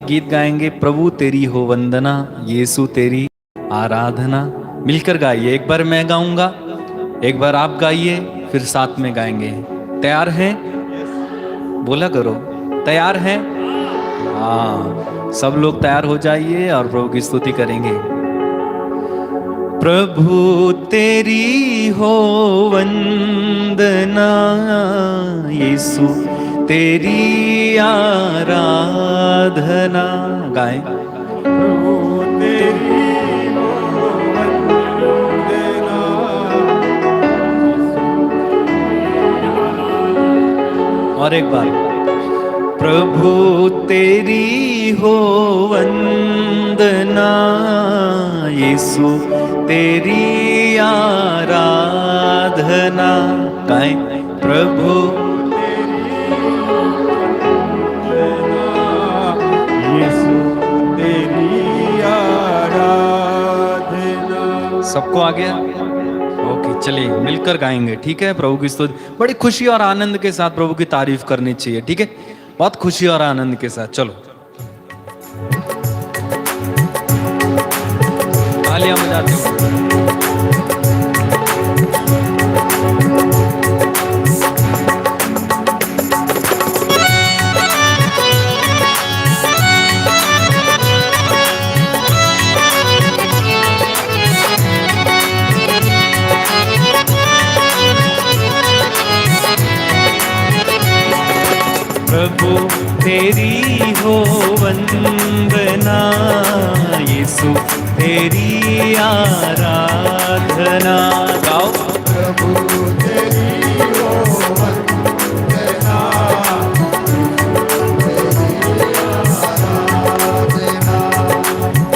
गीत गाएंगे, प्रभु तेरी हो वंदना, यीशु तेरी आराधना। मिलकर गाइए, एक बार मैं गाऊंगा, एक बार आप गाइए, फिर साथ में गाएंगे। तैयार हैं? बोला करो, तैयार हैं? हाँ, सब लोग तैयार हो जाइए और प्रभु की स्तुति करेंगे। प्रभु तेरी हो वंदना, यीशु तेरी आराधना। गाएं। प्रभु तेरी हो वंदना। और एक बार, प्रभु तेरी हो वंदना, यीशु तेरी आराधना। गाएं। प्रभु सबको आ गया? ओके, चलिए मिलकर गाएंगे, ठीक है। प्रभु की स्तुति बड़ी खुशी और आनंद के साथ प्रभु की तारीफ करनी चाहिए, ठीक है। बहुत खुशी और आनंद के साथ चलो, तालियां बजाते हो। प्रभु तेरी हो वंदना, यीशु तेरी आराधना। गाओ। प्रभु तेरी हो वंदना,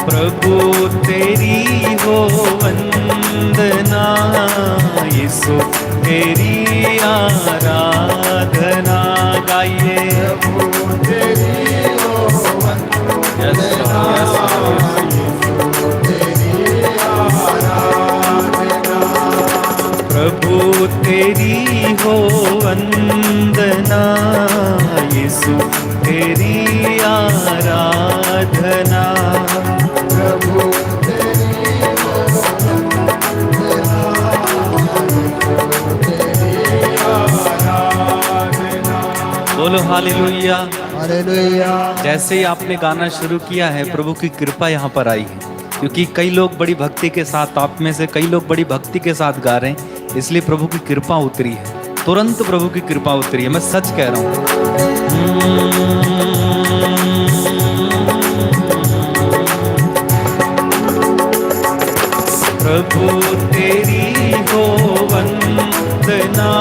प्रभु तेरी हो वंदना, यीशु तेरी आराधना। गाइए। प्रभु तेरी हो वंदना, यीशु तेरी आराधना। प्रभु तेरी हो वंदना, यीशु तेरी आराधना। प्रभु तेरी हो वंदना, बोलो हालेलुया, हालेलुया। जैसे ही आपने गाना शुरू किया है, प्रभु की कृपा यहाँ पर आई है, क्योंकि कई लोग बड़ी भक्ति के साथ, आप में से कई लोग बड़ी भक्ति के साथ गा रहे हैं, इसलिए प्रभु की कृपा उतरी है। तुरंत प्रभु की कृपा उतरी है, मैं सच कह रहा हूँ। प्रभु तेरी हो वंदना,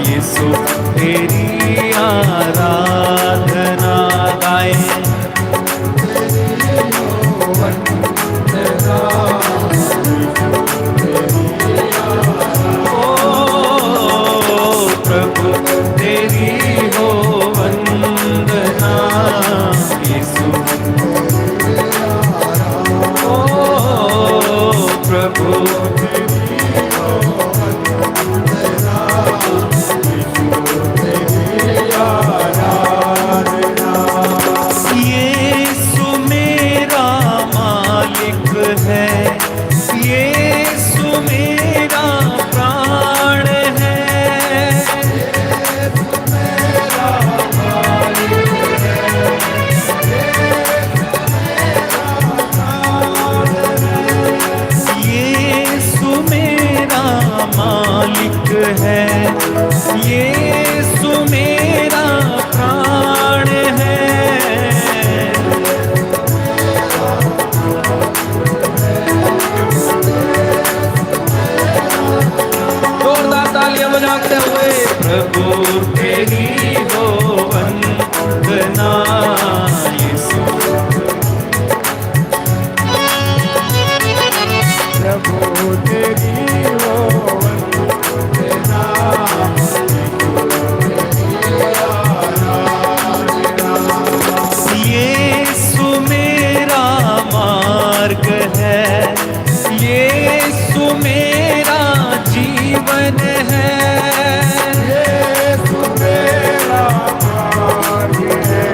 यीशु तेरी आराधना। गाएं। ओ प्रभु तेरी हो वंदना, यीशु। ओ प्रभु है, यीशु मेरा प्राण है। जोरदार तालियां बजाते हुए। प्रभु तेरी हो वंदना, यीशु। प्रभु तेरी हो वंदना, यीशु मेरा मार्ग है, यीशु मेरा जीवन है, यीशु मेरा मार्ग है,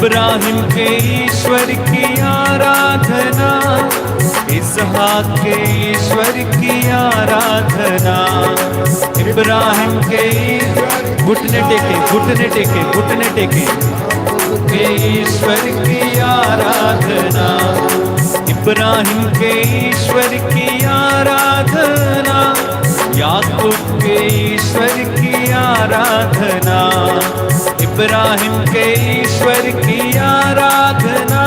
इब्राहिम के ईश्वर की आराधना, इसहाक के ईश्वर की आराधना, इब्राहिम के घुटने टेके घुटने टेके घुटने टेके के ईश्वर की आराधना, इब्राहिम के ईश्वर की आराधना, याकूब के ईश्वर की आराधना, इब्राहिम के ईश्वर की आराधना,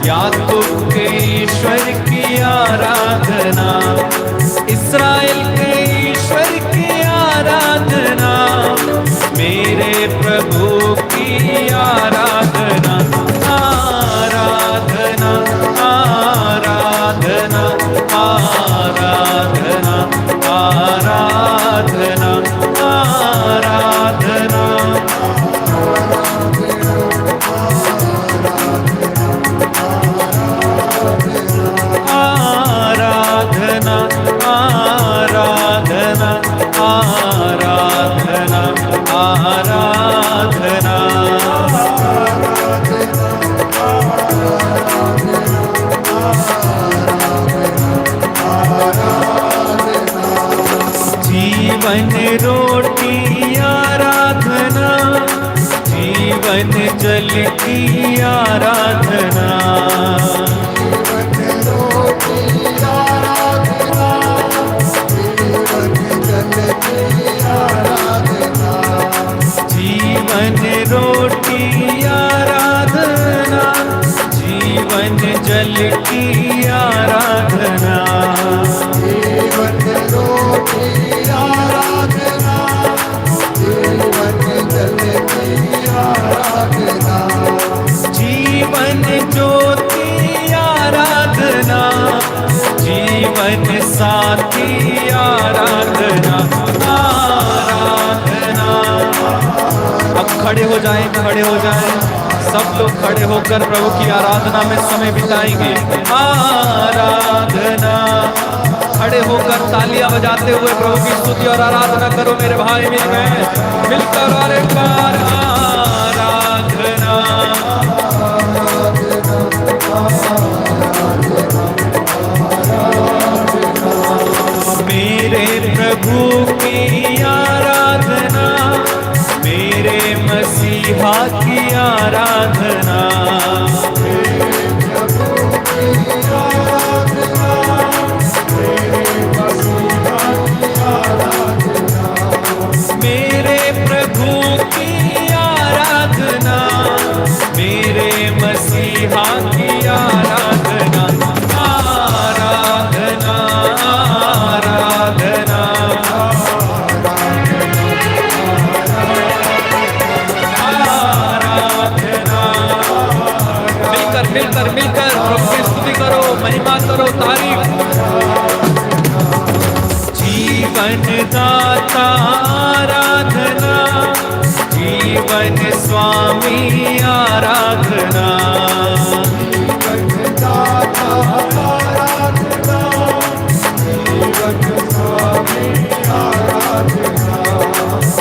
याकूब के ईश्वर की आराधना, इस्राएल के ईश्वर की आराधना, मेरे प्रभु की आराधना, आराधना आराधना आराधना आराधना आराधना। आराधना आराधना आराधना आराधना। जीवन रोटी आराधना, जीवन जल की आराधना, जीवन रोटी आराधना, जीवन जल की आराधना, जीवन रोटी आराधना, जीवन जल की आराधना, जीवन ज्योति आराधना, जीवन साथी आराधना आराधना। अब खड़े हो जाएं, खड़े हो जाएं, सब लोग खड़े होकर प्रभु की आराधना में समय बिताएंगे। आराधना, खड़े होकर तालियां बजाते हुए प्रभु की स्तुति और आराधना करो मेरे भाई मिलकर और एक बार आराधना। मेरे प्रभु की आराधना, मेरे मसीहा की आराधना, मेरे प्रभु की आराधना, मेरे मसीहा की आराधना, आराधना आराधना आराधना। मिलकर मिलकर मिलकर प्रभु की स्तुति करो, महिमा करो, तारीफ। जीवन दाता आराधना, जीवन स्वामी आराधना, जीवन दाता आराधना, जीवन स्वामी आराधना,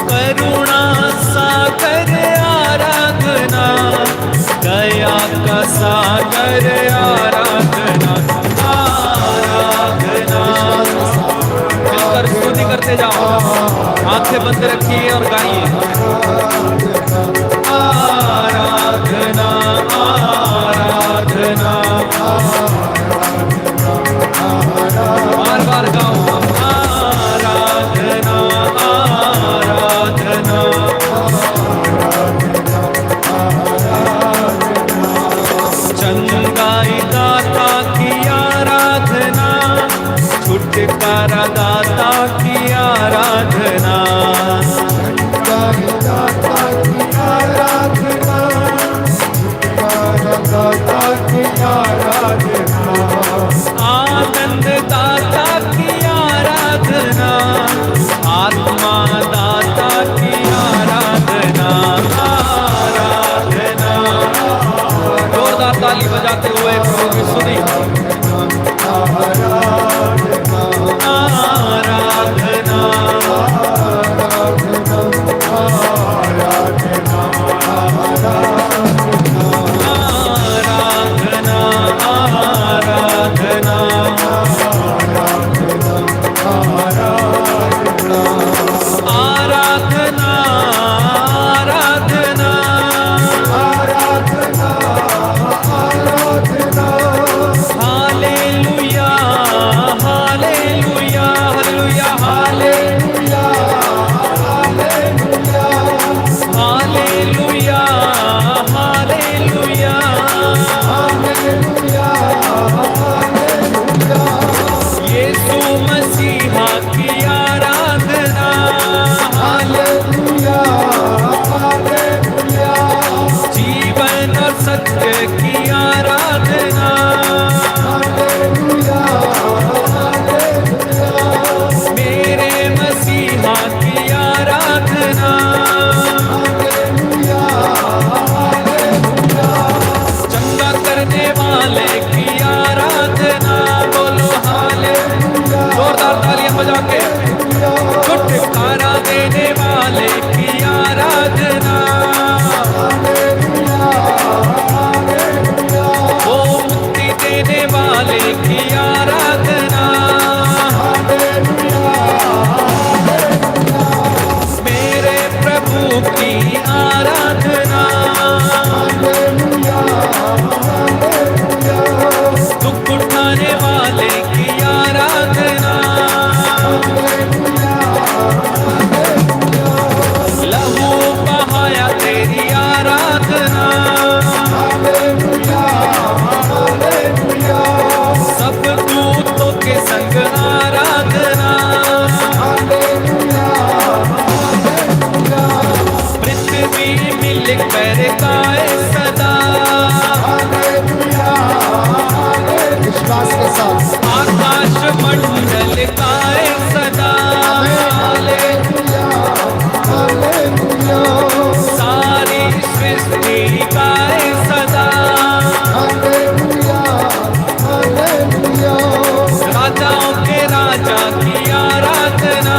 करुणा सागर आराधना, दया का सागर आराधना आराधना। स्तुति करते जाओ, आंखें बंद रखिए और गाइए। आराधना आराधना बार बार गाओ। आराधना आराधना चंगाई दाता की आराधना, छुटकारा दाता की आराधना, दाता की आराधना, छुटकारा दाता की आराधना, आनंद दाता की आराधना, आत्मा दाता की आराधना आराधना। जोरदार ताली बजाते हुए प्रभु की स्तुति। आराधना आराधना आराधना सत्य की आराधना, मेरे मसीहा की आराधना, चंगा करने वाले की आराधना। बोलो हालेलुया, जोरदार तालियां बजा के। छुटकारा देने वाले की आराधना, वो मुक्ति देने वाले की आराधना, मेरे प्रभु की आराधना, दुख उठाने वाले की आराधना, लहू बहाया तेरी आराधना, सब दूतों के संग आराधना, पृथ्वी मिल कर गाए सदा, विश्वास के साथ आकाश मंडल गाए सदा, सारी सृष्टि गाए सदा, राजाओं के राजा की आराधना।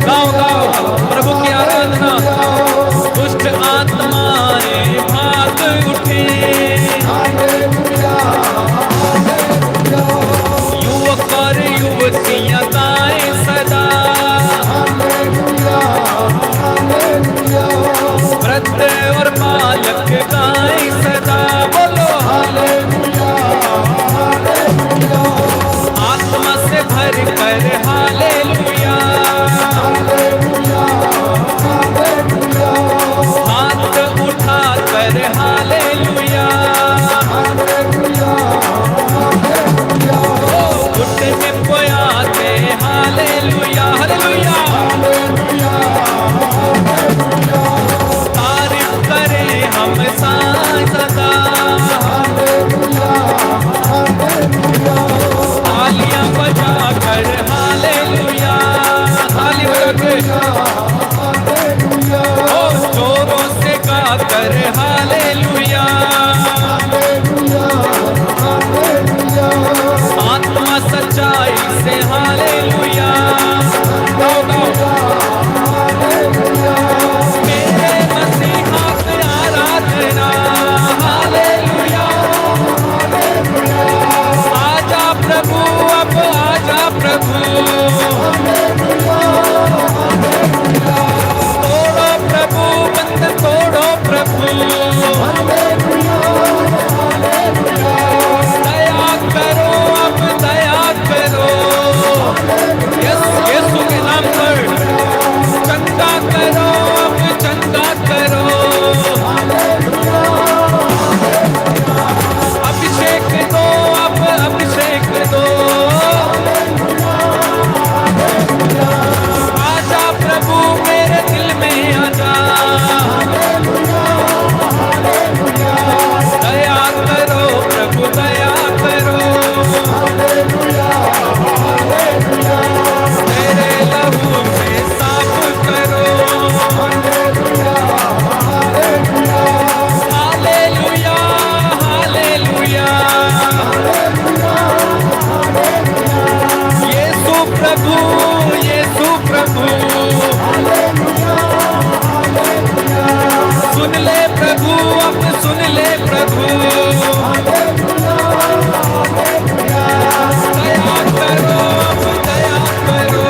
गाओ गाओ प्रभु की आराधना। दुष्ट आत्माएं भाग उठे, युवक और युवतियां गाएं सदा, वृद्ध और बालक गाएं सदा। बोलो आत्मा से भर कर हालेलुया, हाथ उठा कर हालेलुया, घुटने पोयाते हालेलुया, हालेलुया, तारीफ करें हम सदा, तालियां बजा कर हालेलुया, ताली बजा के ओ जोरों से गा कर हालेलुया, आत्मा सच्चाई से हालेलुया, गाओ गाओ मेरे मसीहा की आराधना, हालेलुया, आजा प्रभु अब आजा प्रभु, तोड़ो प्रभु बंद तोड़ो प्रभु, दया करो अब दया करो, यीशु के नाम पर चंगा करो अब चंगा करो, अभिषेक दो अब अभिषेक दो, आजा प्रभु मेरे दिल में आजा, दया करो प्रभु दया करो, तेरे लहू से साफ करो, हालेलुया हालेलुया, यीशु प्रभु यीशु प्रभु, सुन ले प्रभु अब सुन ले प्रभु, दया करो अब दया करो,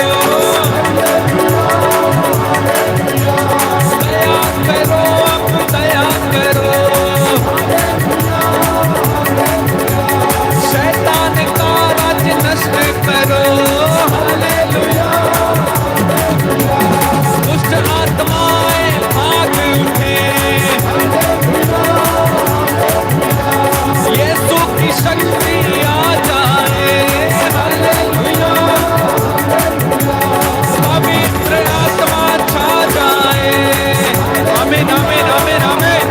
दया करो अब दया करो, शैतान का राज नष्ट करो, हालेलुया, दुष्ट आत्माएं भाग उठे, यीशु की शक्ति आ जाए, हालेलुया, पवित्र आत्मा छा जाए, आमीन आमीन आमीन आमीन,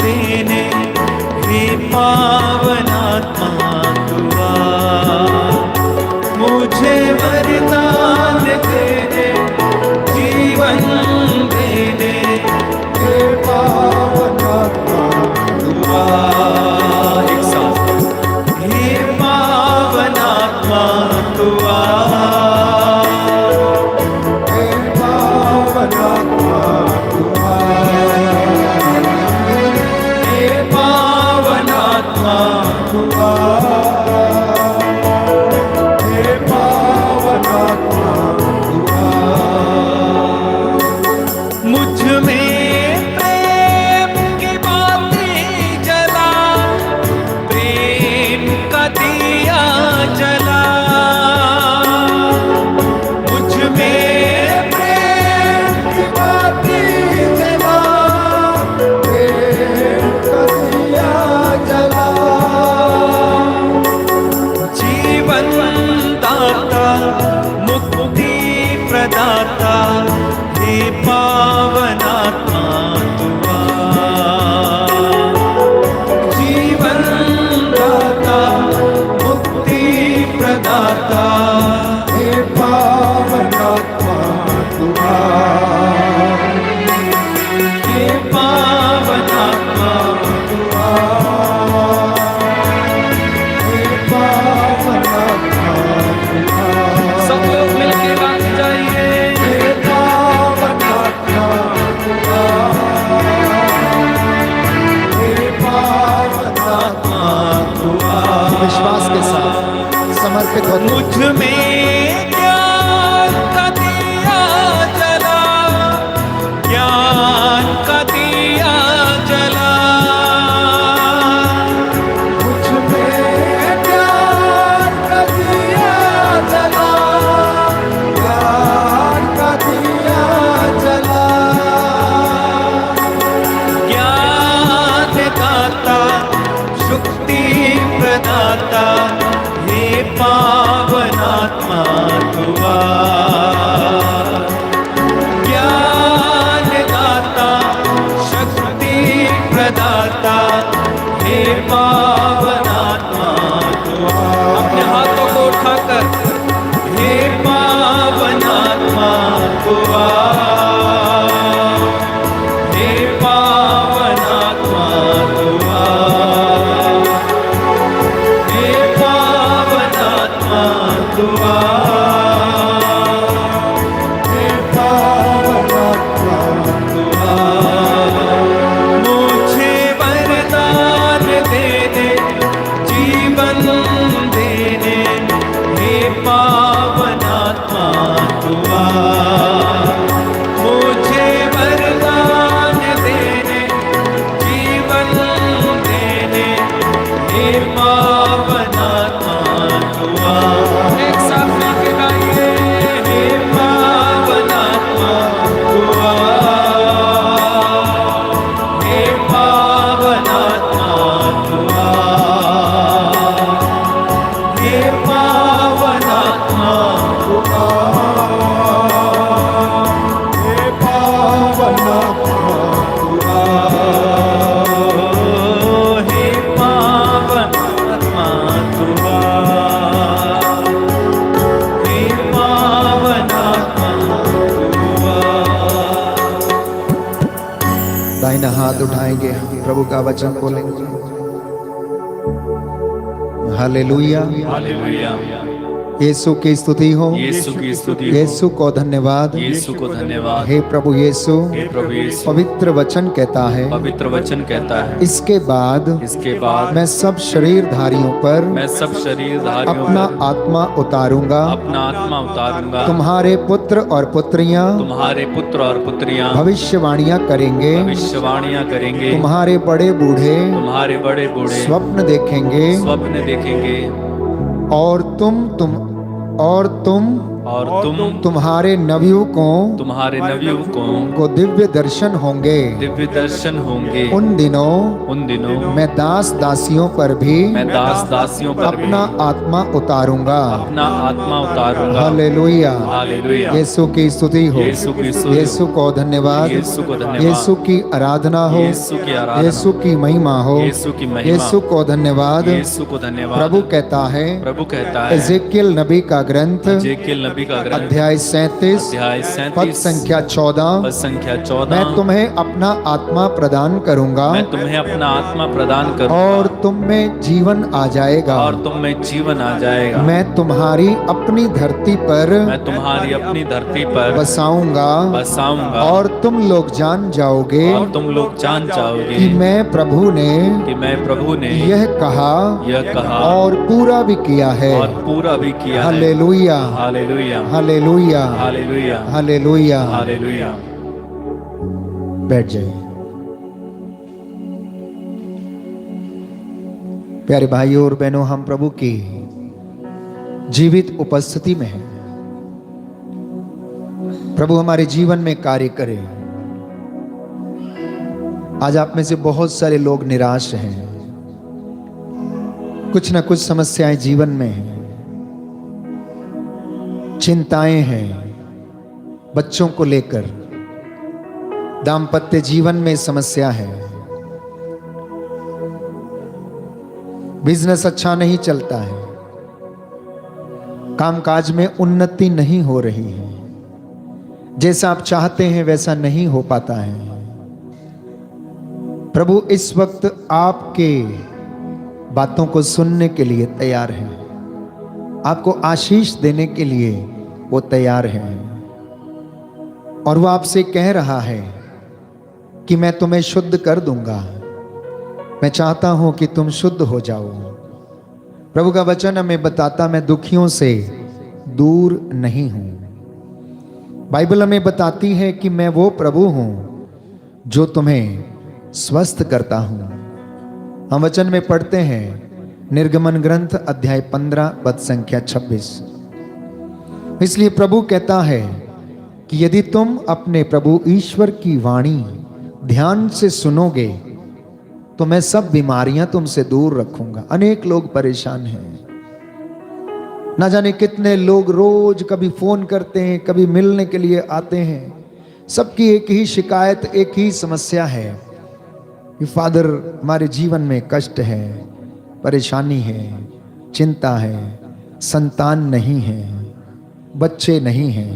समर्पित होते हैं। मुझ में ज्ञान का दिया जला, ज्ञान का दिया जला। मुझ में ज्ञान का दिया जला, ज्ञान का दिया जला। ज्ञान दाता शुक्ति प्रदाता, हे पावनात्मा तुआ। ज्ञान दाता शक्ति प्रदाता, हे पावनात्मा तुआ। अपने हाथों को उठाकर हे पावनात्मा तुआ, हे पावनात्मा तुआ, हे पावनात्मा तुआ, हे पावनात्मा तुआ। मुझे वरदान दे दे, जीवन देने, हे पावनात्मा तुआ। मुझे वरदान देने, जीवन देने, हे पावनात्मा तुआ। एक साथ मिलके गाइए, हे पावनात्मा तुआ, हे पावनात्मा तुआ, हे पावनात्मा तुआ, हे पावनात्मा तुआ, हे पावनात्मा तुआ, हे पावनात्मा तुआ। दाहिना हाथ उठाएंगे, प्रभु का वचन बोलेंगे। Hallelujah, hallelujah. यीशु की स्तुति हो, यीशु की स्तुति हो, यीशु को धन्यवाद। यीशु को धन्यवाद। हे प्रभु यीशु, हे प्रभु यीशु, पवित्र वचन कहता है, पवित्र वचन कहता है, इसके बाद इसके बाद मैं सब शरीरधारियों पर मैं सब शरीरधारियों अपना पर आत्मा उतारूंगा। अपना आत्मा उतारूंगा। तुम्हारे पुत्र और पुत्रियां तुम्हारे पुत्र और पुत्रियां भविष्यवाणियां करेंगे। भविष्यवाणियां करेंगे। तुम्हारे बड़े बूढ़े तुम्हारे बड़े बूढ़े स्वप्न देखेंगे। स्वप्न देखेंगे। और तुम तुम्हारे तुम्हारे नवयुवकों को दिव्य दर्शन होंगे। दिव्य दर्शन होंगे। उन दिनों मैं दास दासियों पर भी दास दासियों पर भी अपना आत्मा उतारूंगा। अपना आत्मा उतारूंगा। Hallelujah, hallelujah. यीशु की स्तुति हो, यीशु की स्तुति हो, यीशु को धन्यवाद, यीशु को धन्यवाद, यीशु की आराधना हो, यीशु की आराधना, यीशु की महिमा हो, यीशु की महिमा, यीशु को धन्यवाद। यीशु को धन्यवाद। प्रभु कहता है, प्रभु कहता है, एजेकियल नबी का ग्रंथ एजेकियल नबी का ग्रंथ अध्याय 37 अध्याय पद 37 संख्या 14, पद संख्या 14, मैं तुम्हें अपना आत्मा प्रदान करूंगा मैं तुम्हें अपना आत्मा प्रदान करूंगा और तुम में जीवन आ जाएगा। और तुम में जीवन आ जाएगा। मैं तुम्हारी अपनी धरती पर मैं तुम्हारी अपनी धरती पर बसाऊंगा और तुम लोग जान जाओगे और तुम लोग जान जाओगे कि मैं प्रभु ने यह कहा और पूरा भी किया है। और पूरा भी किया है। Hallelujah, hallelujah, hallelujah, hallelujah, hallelujah. Hallelujah. बैठ जाइए। प्यारे भाइयों और बहनों, हम प्रभु की जीवित उपस्थिति में हैं। प्रभु हमारे जीवन में कार्य करे। आज आप में से बहुत सारे लोग निराश हैं, कुछ ना कुछ समस्याएं जीवन में हैं, चिंताएं हैं, बच्चों को लेकर, दाम्पत्य जीवन में समस्या है, बिजनेस अच्छा नहीं चलता है, कामकाज में उन्नति नहीं हो रही है, जैसा आप चाहते हैं वैसा नहीं हो पाता है। प्रभु इस वक्त आपके बातों को सुनने के लिए तैयार है, आपको आशीष देने के लिए वो तैयार है। और वो आपसे कह रहा है कि मैं तुम्हें शुद्ध कर दूंगा। मैं चाहता हूं कि तुम शुद्ध हो जाओ। प्रभु का वचन हमें बताता, मैं दुखियों से दूर नहीं हूं। बाइबल हमें बताती है कि मैं वो प्रभु हूं जो तुम्हें स्वस्थ करता हूं। हम वचन में पढ़ते हैं निर्गमन ग्रंथ अध्याय 15 पद संख्या 26। इसलिए प्रभु कहता है कि यदि तुम अपने प्रभु ईश्वर की वाणी ध्यान से सुनोगे तो मैं सब बीमारियां तुमसे दूर रखूंगा। अनेक लोग परेशान हैं, ना जाने कितने लोग रोज कभी फोन करते हैं, कभी मिलने के लिए आते हैं। सबकी एक ही शिकायत, एक ही समस्या है कि फादर हमारे जीवन में कष्ट है, परेशानी है, चिंता है, संतान नहीं है, बच्चे नहीं हैं।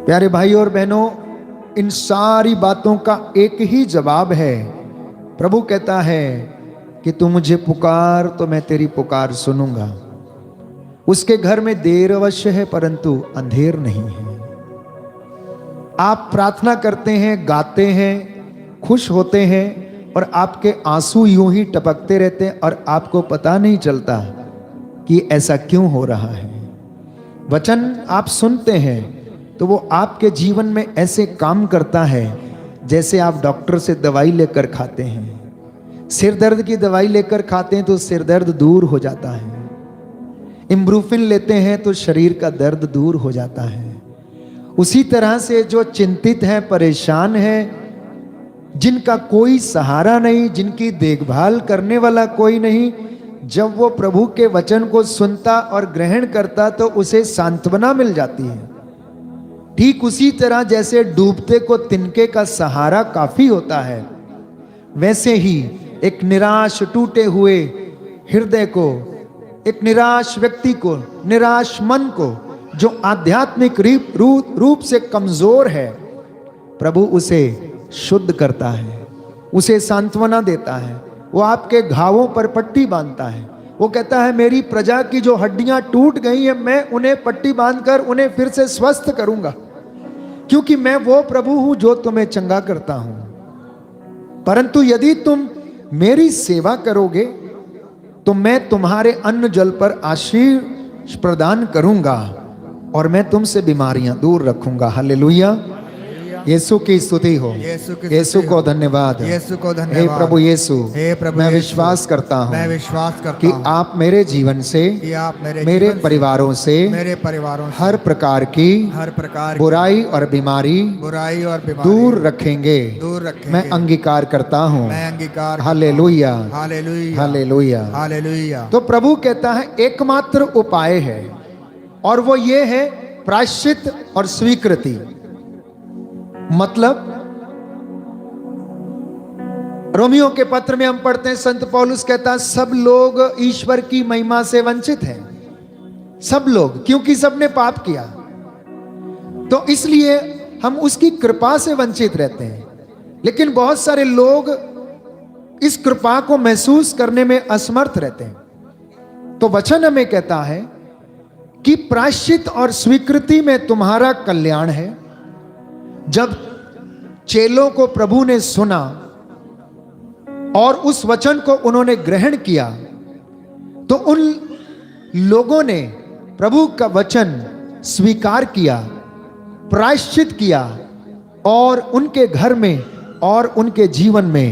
प्यारे भाई और बहनों, इन सारी बातों का एक ही जवाब है। प्रभु कहता है कि तू मुझे पुकार तो मैं तेरी पुकार सुनूंगा। उसके घर में देर अवश्य है परंतु अंधेर नहीं है। आप प्रार्थना करते हैं, गाते हैं, खुश होते हैं और आपके आंसू यूं ही टपकते रहते हैं और आपको पता नहीं चलता कि ऐसा क्यों हो रहा है। वचन आप सुनते हैं तो वो आपके जीवन में ऐसे काम करता है जैसे आप डॉक्टर से दवाई लेकर खाते हैं। सिर दर्द की दवाई लेकर खाते हैं तो सिर दर्द दूर हो जाता है। इम्ब्रूफिन लेते हैं तो शरीर का दर्द दूर हो जाता है। उसी तरह से जो चिंतित हैं, परेशान हैं, जिनका कोई सहारा नहीं, जिनकी देखभाल करने वाला कोई नहीं, जब वो प्रभु के वचन को सुनता और ग्रहण करता तो उसे सांत्वना मिल जाती है। ठीक उसी तरह जैसे डूबते को तिनके का सहारा काफी होता है, वैसे ही एक निराश टूटे हुए हृदय को, एक निराश व्यक्ति को, निराश मन को, जो आध्यात्मिक रूप से कमजोर है, प्रभु उसे शुद्ध करता है, उसे सांत्वना देता है। वो आपके घावों पर पट्टी बांधता है। वो कहता है मेरी प्रजा की जो हड्डियां टूट गई हैं, मैं उन्हें पट्टी बांधकर उन्हें फिर से स्वस्थ करूंगा, क्योंकि मैं वो प्रभु हूं जो तुम्हें चंगा करता हूं। परंतु यदि तुम मेरी सेवा करोगे तो मैं तुम्हारे अन्न जल पर आशीष प्रदान करूंगा और मैं तुमसे बीमारियां दूर रखूंगा। हालेलुया, यीशु की स्तुति हो, यीशु को धन्यवाद, यीशु को धन्यवाद। हे प्रभु यीशु, हे प्रभु मैं यीशु, विश्वास करता हूँ, मैं विश्वास करता कि हूँ आप मेरे जीवन से, कि आप मेरे जीवन से, परिवारों से, मेरे परिवारों से हर प्रकार की बुराई और बीमारी दूर रखेंगे। मैं अंगीकार करता हूँ। मैं अंगीकार। Hallelujah, hallelujah, hallelujah, hallelujah. तो प्रभु कहता है एकमात्र उपाय है और वो ये है प्रायश्चित और स्वीकृति। मतलब रोमियो के पत्र में हम पढ़ते हैं, संत पौलुस कहता है सब लोग ईश्वर की महिमा से वंचित हैं। सब लोग, क्योंकि सबने पाप किया, तो इसलिए हम उसकी कृपा से वंचित रहते हैं। लेकिन बहुत सारे लोग इस कृपा को महसूस करने में असमर्थ रहते हैं। तो वचन हमें कहता है कि प्रायश्चित और स्वीकृति में तुम्हारा कल्याण है। जब चेलों को प्रभु ने सुना और उस वचन को उन्होंने ग्रहण किया तो उन लोगों ने प्रभु का वचन स्वीकार किया, प्रायश्चित किया और उनके घर में और उनके जीवन में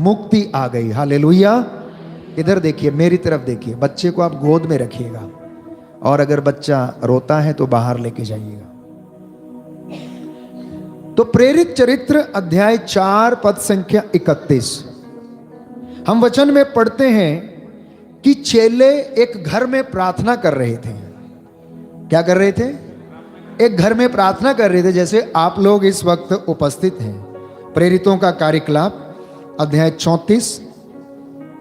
मुक्ति आ गई। हालेलुया। इधर देखिए, मेरी तरफ देखिए। बच्चे को आप गोद में रखिएगा और अगर बच्चा रोता है तो बाहर लेके जाइएगा। तो प्रेरित चरित्र अध्याय 4 पद संख्या 31 हम वचन में पढ़ते हैं कि चेले एक घर में प्रार्थना कर रहे थे। क्या कर रहे थे? एक घर में प्रार्थना कर रहे थे, जैसे आप लोग इस वक्त उपस्थित हैं। प्रेरितों का कार्यकलाप अध्याय 34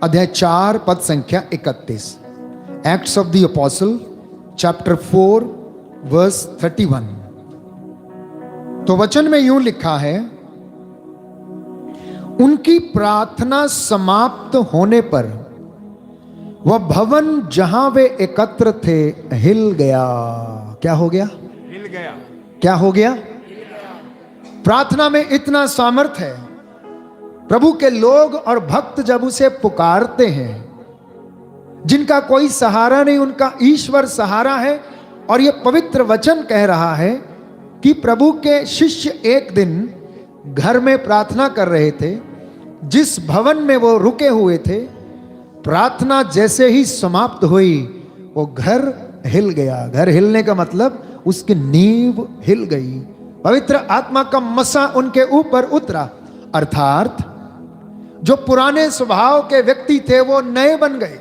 अध्याय 4 पद संख्या 31। Acts of the Apostle chapter 4 verse 31। तो वचन में यूं लिखा है, उनकी प्रार्थना समाप्त होने पर वह भवन जहां वे एकत्र थे हिल गया। क्या हो गया? हिल गया। क्या हो गया? प्रार्थना में इतना सामर्थ है। प्रभु के लोग और भक्त जब उसे पुकारते हैं जिनका कोई सहारा नहीं, उनका ईश्वर सहारा है। और ये पवित्र वचन कह रहा है कि प्रभु के शिष्य एक दिन घर में प्रार्थना कर रहे थे। जिस भवन में वो रुके हुए थे, प्रार्थना जैसे ही समाप्त हुई, वो घर हिल गया। घर हिलने का मतलब उसकी नींव हिल गई। पवित्र आत्मा का मसा उनके ऊपर उतरा, अर्थात जो पुराने स्वभाव के व्यक्ति थे वो नए बन गए।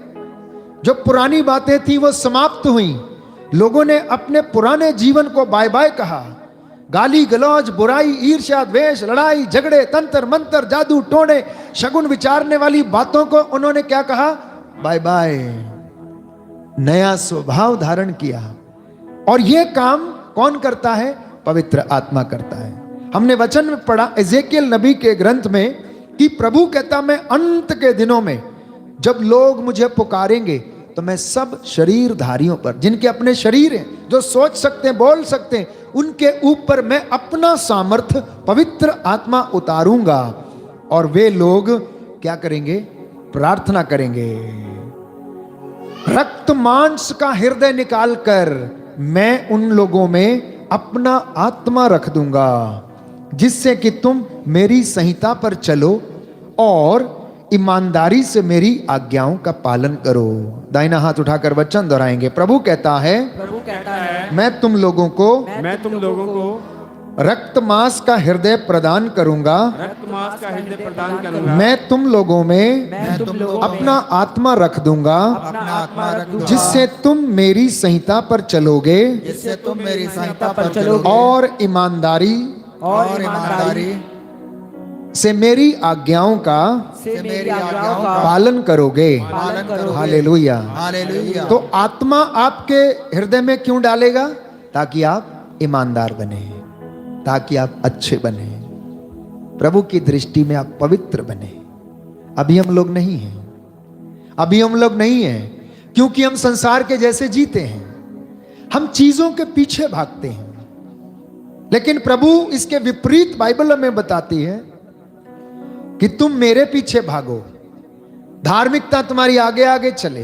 जो पुरानी बातें थी वो समाप्त हुई। लोगों ने अपने पुराने जीवन को बाय बाय कहा। गाली गलौज, बुराई, ईर्ष्या, द्वेष, लड़ाई, झगड़े, तंत्र मंत्र, जादू टोने, शगुन विचारने वाली बातों को उन्होंने क्या कहा? Bye bye. नया स्वभाव धारण किया। और यह काम कौन करता है? पवित्र आत्मा करता है। हमने वचन में पढ़ा एजेकियल नबी के ग्रंथ में कि प्रभु कहता, मैं अंत के दिनों में जब लोग मुझे पुकारेंगे तो मैं सब शरीरधारियों पर, जिनके अपने शरीर हैं, जो सोच सकते हैं, बोल सकते हैं, उनके ऊपर मैं अपना सामर्थ्य पवित्र आत्मा उतारूंगा। और वे लोग क्या करेंगे? प्रार्थना करेंगे। रक्त मांस का हृदय निकालकर मैं उन लोगों में अपना आत्मा रख दूंगा, जिससे कि तुम मेरी संहिता पर चलो और ईमानदारी से मेरी आज्ञाओं का पालन करो। दाहिना हाथ उठाकर वचन दोहराएंगे। प्रभु कहता है, मैं तुम लोगों को रक्त मांस का हृदय प्रदान करूंगा। मैं तुम लोगों में अपना आत्मा रख दूंगा, जिससे तुम मेरी संहिता पर चलोगे और ईमानदारी से मेरी आज्ञाओं का पालन करोगे। हालेलुया। तो आत्मा आपके हृदय में क्यों डालेगा? ताकि आप ईमानदार बने, ताकि आप अच्छे बने, प्रभु की दृष्टि में आप पवित्र बने। अभी हम लोग नहीं हैं, अभी हम लोग नहीं हैं, क्योंकि हम संसार के जैसे जीते हैं। हम चीजों के पीछे भागते हैं। लेकिन प्रभु इसके विपरीत बाइबल में बताती है कि तुम मेरे पीछे भागो, धार्मिकता तुम्हारी आगे आगे चले,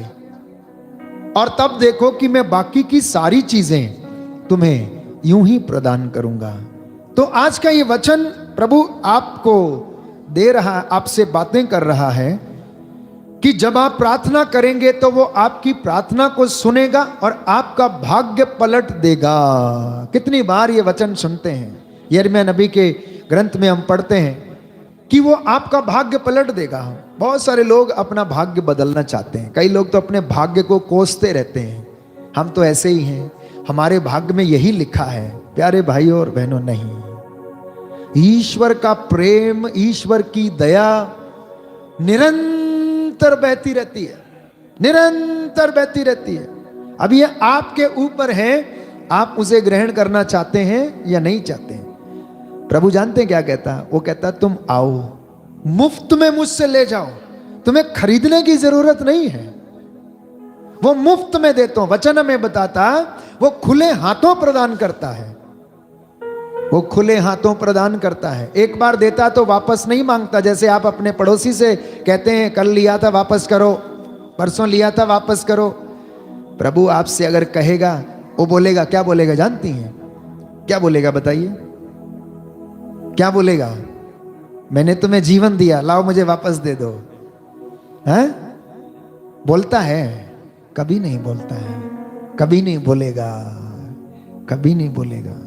और तब देखो कि मैं बाकी की सारी चीजें तुम्हें यूं ही प्रदान करूंगा। तो आज का ये वचन प्रभु आपको दे रहा, आपसे बातें कर रहा है कि जब आप प्रार्थना करेंगे तो वो आपकी प्रार्थना को सुनेगा और आपका भाग्य पलट देगा। कितनी बार ये वचन सुनते हैं, यिर्मयाह नबी के ग्रंथ में हम पढ़ते हैं कि वो आपका भाग्य पलट देगा। बहुत सारे लोग अपना भाग्य बदलना चाहते हैं। कई लोग तो अपने भाग्य को कोसते रहते हैं, हम तो ऐसे ही हैं, हमारे भाग्य में यही लिखा है। प्यारे भाइयों और बहनों, नहीं। ईश्वर का प्रेम, ईश्वर की दया निरंतर बहती रहती है, निरंतर बहती रहती है। अब ये आपके ऊपर है, आप उसे ग्रहण करना चाहते हैं या नहीं चाहते हैं। प्रभु जानते हैं क्या कहता है? वो कहता है, तुम आओ, मुफ्त में मुझसे ले जाओ, तुम्हें खरीदने की जरूरत नहीं है, वो मुफ्त में देता हूं। वचन में बताता, वो खुले हाथों प्रदान करता है, वो खुले हाथों प्रदान करता है। एक बार देता तो वापस नहीं मांगता। जैसे आप अपने पड़ोसी से कहते हैं, कल लिया था वापस करो, परसों लिया था वापस करो। प्रभु आपसे अगर कहेगा, वो बोलेगा, क्या बोलेगा जानती हैं? क्या बोलेगा बताइए? क्या बोलेगा? मैंने तुम्हें जीवन दिया, लाओ मुझे वापस दे दो। हैं? बोलता है? कभी नहीं बोलता है, कभी नहीं बोलेगा, कभी नहीं बोलेगा।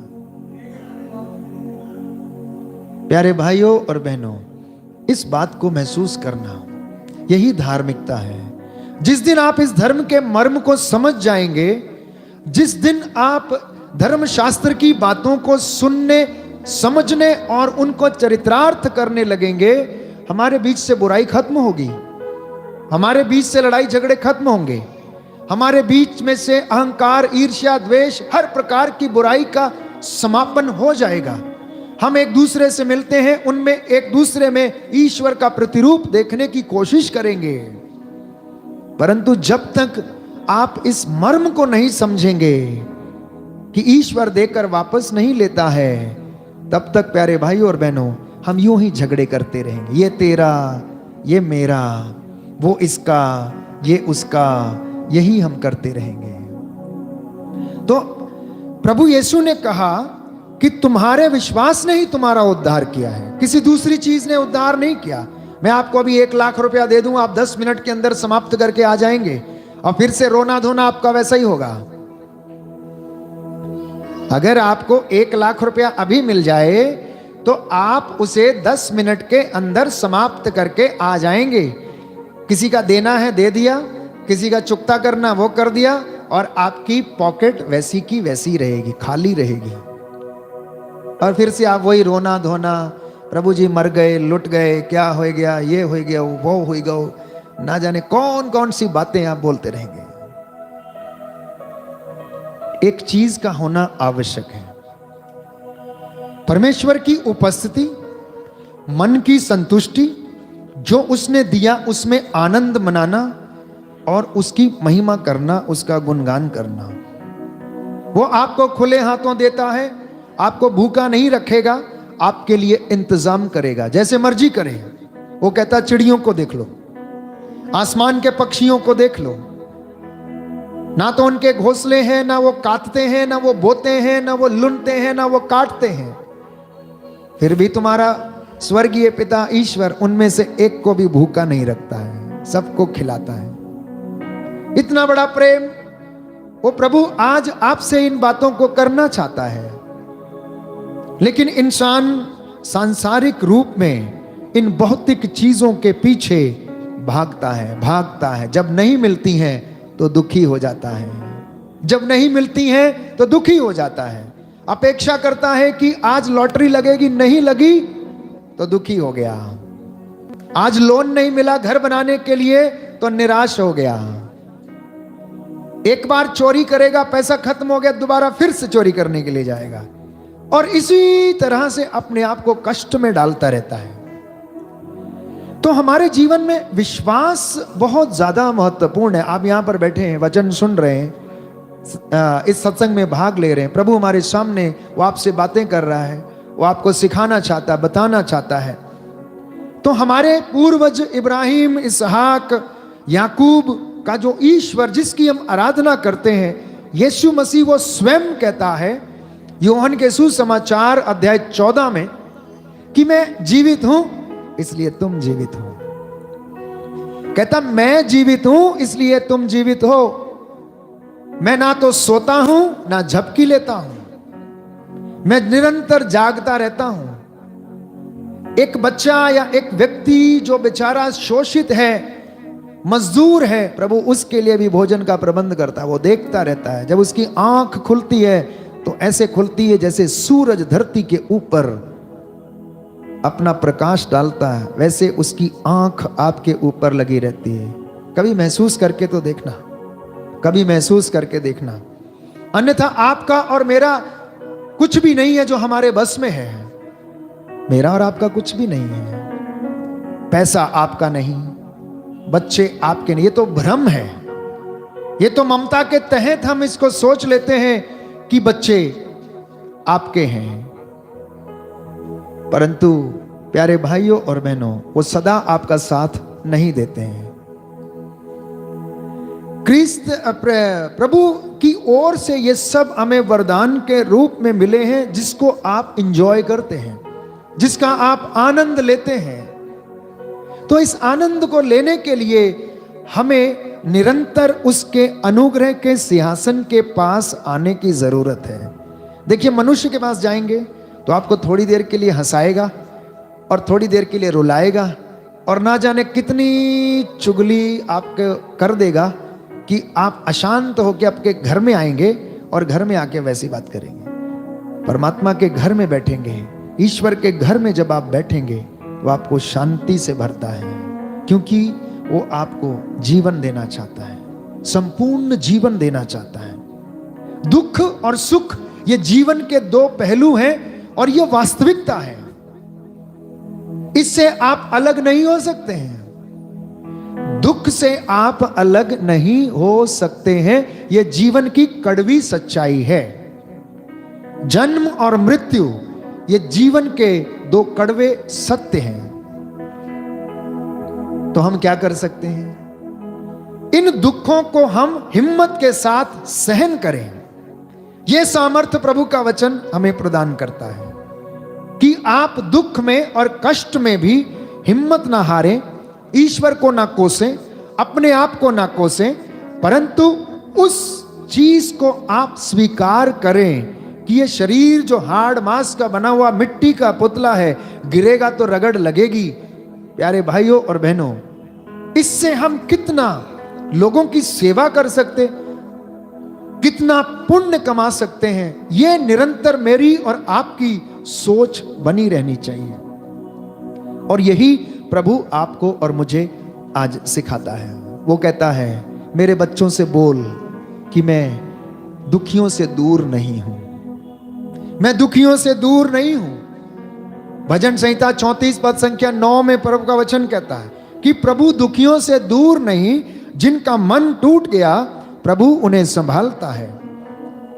प्यारे भाइयों और बहनों, इस बात को महसूस करना, यही धार्मिकता है। जिस दिन आप इस धर्म के मर्म को समझ जाएंगे, जिस दिन आप धर्मशास्त्र की बातों को सुनने, समझने और उनको चरितार्थ करने लगेंगे, हमारे बीच से बुराई खत्म होगी, हमारे बीच से लड़ाई झगड़े खत्म होंगे, हमारे बीच में से अहंकार, ईर्ष्या, द्वेष, हर प्रकार की बुराई का समापन हो जाएगा। हम एक दूसरे से मिलते हैं, उनमें एक दूसरे में ईश्वर का प्रतिरूप देखने की कोशिश करेंगे। परंतु जब तक आप इस मर्म को नहीं समझेंगे कि ईश्वर देकर वापस नहीं लेता है, तब तक प्यारे भाई और बहनों, हम यूं ही झगड़े करते रहेंगे। ये तेरा, ये मेरा, वो इसका, ये उसका, यही हम करते रहेंगे। तो प्रभु यीशु ने कहा कि तुम्हारे विश्वास ने ही तुम्हारा उद्धार किया है, किसी दूसरी चीज ने उद्धार नहीं किया। मैं आपको अभी 1 लाख रुपया दे दूं, आप 10 मिनट के अंदर समाप्त करके आ जाएंगे और फिर से रोना धोना आपका वैसा ही होगा। अगर आपको 1 लाख रुपया अभी मिल जाए तो आप उसे 10 मिनट के अंदर समाप्त करके आ जाएंगे। किसी का देना है दे दिया, किसी का चुकता करना वो कर दिया, और आपकी पॉकेट वैसी की वैसी रहेगी, खाली रहेगी। और फिर से आप वही रोना धोना, प्रभु जी मर गए, लुट गए, क्या हो गया, ये हो गया, वो हो गया, ना जाने कौन कौन सी बातें आप बोलते रहेंगे। एक चीज का होना आवश्यक है, परमेश्वर की उपस्थिति, मन की संतुष्टि, जो उसने दिया उसमें आनंद मनाना और उसकी महिमा करना, उसका गुणगान करना। वो आपको खुले हाथों देता है, आपको भूखा नहीं रखेगा, आपके लिए इंतजाम करेगा, जैसे मर्जी करे। वो कहता चिड़ियों को देख लो, आसमान के पक्षियों को देख लो, ना तो उनके घोंसले हैं, ना वो काटते हैं, ना वो बोते हैं, ना वो लुनते हैं, ना वो काटते हैं, फिर भी तुम्हारा स्वर्गीय पिता ईश्वर उनमें से एक को भी भूखा नहीं रखता है, सबको खिलाता है। इतना बड़ा प्रेम वो प्रभु आज आपसे इन बातों को करना चाहता है। लेकिन इंसान सांसारिक रूप में इन भौतिक चीजों के पीछे भागता है। जब नहीं मिलती हैं तो दुखी हो जाता है, जब नहीं मिलती हैं तो दुखी हो जाता है। अपेक्षा करता है कि आज लॉटरी लगेगी, नहीं लगी तो दुखी हो गया। आज लोन नहीं मिला घर बनाने के लिए तो निराश हो गया। एक बार चोरी करेगा, पैसा खत्म हो गया, दोबारा फिर से चोरी करने के लिए जाएगा, और इसी तरह से अपने आप को कष्ट में डालता रहता है। तो हमारे जीवन में विश्वास बहुत ज्यादा महत्वपूर्ण है। आप यहां पर बैठे हैं, वचन सुन रहे हैं, इस सत्संग में भाग ले रहे हैं, प्रभु हमारे सामने वो आपसे बातें कर रहा है, वो आपको सिखाना चाहता है, बताना चाहता है। तो हमारे पूर्वज इब्राहिम, इसहाक, याकूब का जो ईश्वर जिसकी हम आराधना करते हैं, यीशु मसीह वो स्वयं कहता है यूहन्ना के सुसमाचार अध्याय 14 में कि मैं जीवित हूं इसलिए तुम जीवित हो। कहता मैं जीवित हूं इसलिए तुम जीवित हो। मैं ना तो सोता हूं ना झपकी लेता हूं, मैं निरंतर जागता रहता हूं। एक बच्चा या एक व्यक्ति जो बेचारा शोषित है, मजदूर है, प्रभु उसके लिए भी भोजन का प्रबंध करता है। वो देखता रहता है, जब उसकी आंख खुलती है तो ऐसे खुलती है जैसे सूरज धरती के ऊपर अपना प्रकाश डालता है, वैसे उसकी आंख आपके ऊपर लगी रहती है। कभी महसूस करके तो देखना, कभी महसूस करके देखना। अन्यथा आपका और मेरा कुछ भी नहीं है जो हमारे बस में है। मेरा और आपका कुछ भी नहीं है। पैसा आपका नहीं, बच्चे आपके नहीं, ये तो भ्रम है। ये तो ममता के तहत हम इसको सोच लेते हैं कि बच्चे आपके हैं, परंतु प्यारे भाइयों और बहनों, वो सदा आपका साथ नहीं देते हैं। क्रिस्त प्रभु की ओर से ये सब हमें वरदान के रूप में मिले हैं, जिसको आप इंजॉय करते हैं, जिसका आप आनंद लेते हैं। तो इस आनंद को लेने के लिए हमें निरंतर उसके अनुग्रह के सिंहासन के पास आने की जरूरत है। देखिए, मनुष्य के पास जाएंगे तो आपको थोड़ी देर के लिए हंसाएगा और थोड़ी देर के लिए रुलाएगा, और ना जाने कितनी चुगली आपको कर देगा कि आप अशांत होकर आपके घर में आएंगे और घर में आके वैसी बात करेंगे। परमात्मा के घर में बैठेंगे, ईश्वर के घर में जब आप बैठेंगे तो आपको शांति से भरता है, क्योंकि वो आपको जीवन देना चाहता है, संपूर्ण जीवन देना चाहता है। दुख और सुख ये जीवन के दो पहलू हैं और ये वास्तविकता है। इससे आप अलग नहीं हो सकते हैं, दुख से आप अलग नहीं हो सकते हैं। यह जीवन की कड़वी सच्चाई है। जन्म और मृत्यु ये जीवन के दो कड़वे सत्य हैं। तो हम क्या कर सकते हैं? इन दुखों को हम हिम्मत के साथ सहन करें। यह सामर्थ्य प्रभु का वचन हमें प्रदान करता है कि आप दुख में और कष्ट में भी हिम्मत ना हारें, ईश्वर को ना कोसें, अपने आप को ना कोसें, परंतु उस चीज को आप स्वीकार करें कि ये शरीर जो हाड़ मांस का बना हुआ मिट्टी का पुतला है, गिरेगा तो रगड़ लगेगी। प्यारे भाइयों और बहनों, इससे हम कितना लोगों की सेवा कर सकते, कितना पुण्य कमा सकते हैं, यह निरंतर मेरी और आपकी सोच बनी रहनी चाहिए। और यही प्रभु आपको और मुझे आज सिखाता है। वो कहता है, मेरे बच्चों से बोल कि मैं दुखियों से दूर नहीं हूं, मैं दुखियों से दूर नहीं हूं। भजन संहिता 34 पद संख्या 9 में प्रभु का वचन कहता है कि प्रभु दुखियों से दूर नहीं, जिनका मन टूट गया प्रभु उन्हें संभालता है।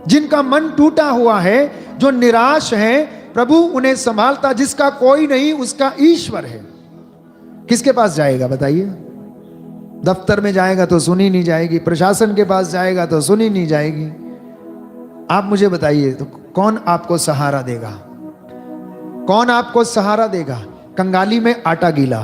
जिनका मन टूटा हुआ है, जो निराश है, प्रभु उन्हें संभालता। जिसका कोई नहीं उसका ईश्वर है। किसके पास जाएगा बताइए? दफ्तर में जाएगा तो सुनी नहीं जाएगी, प्रशासन के पास जाएगा तो सुनी नहीं जाएगी। आप मुझे बताइए तो कौन आपको सहारा देगा? कौन आपको सहारा देगा? कंगाली में आटा गीला।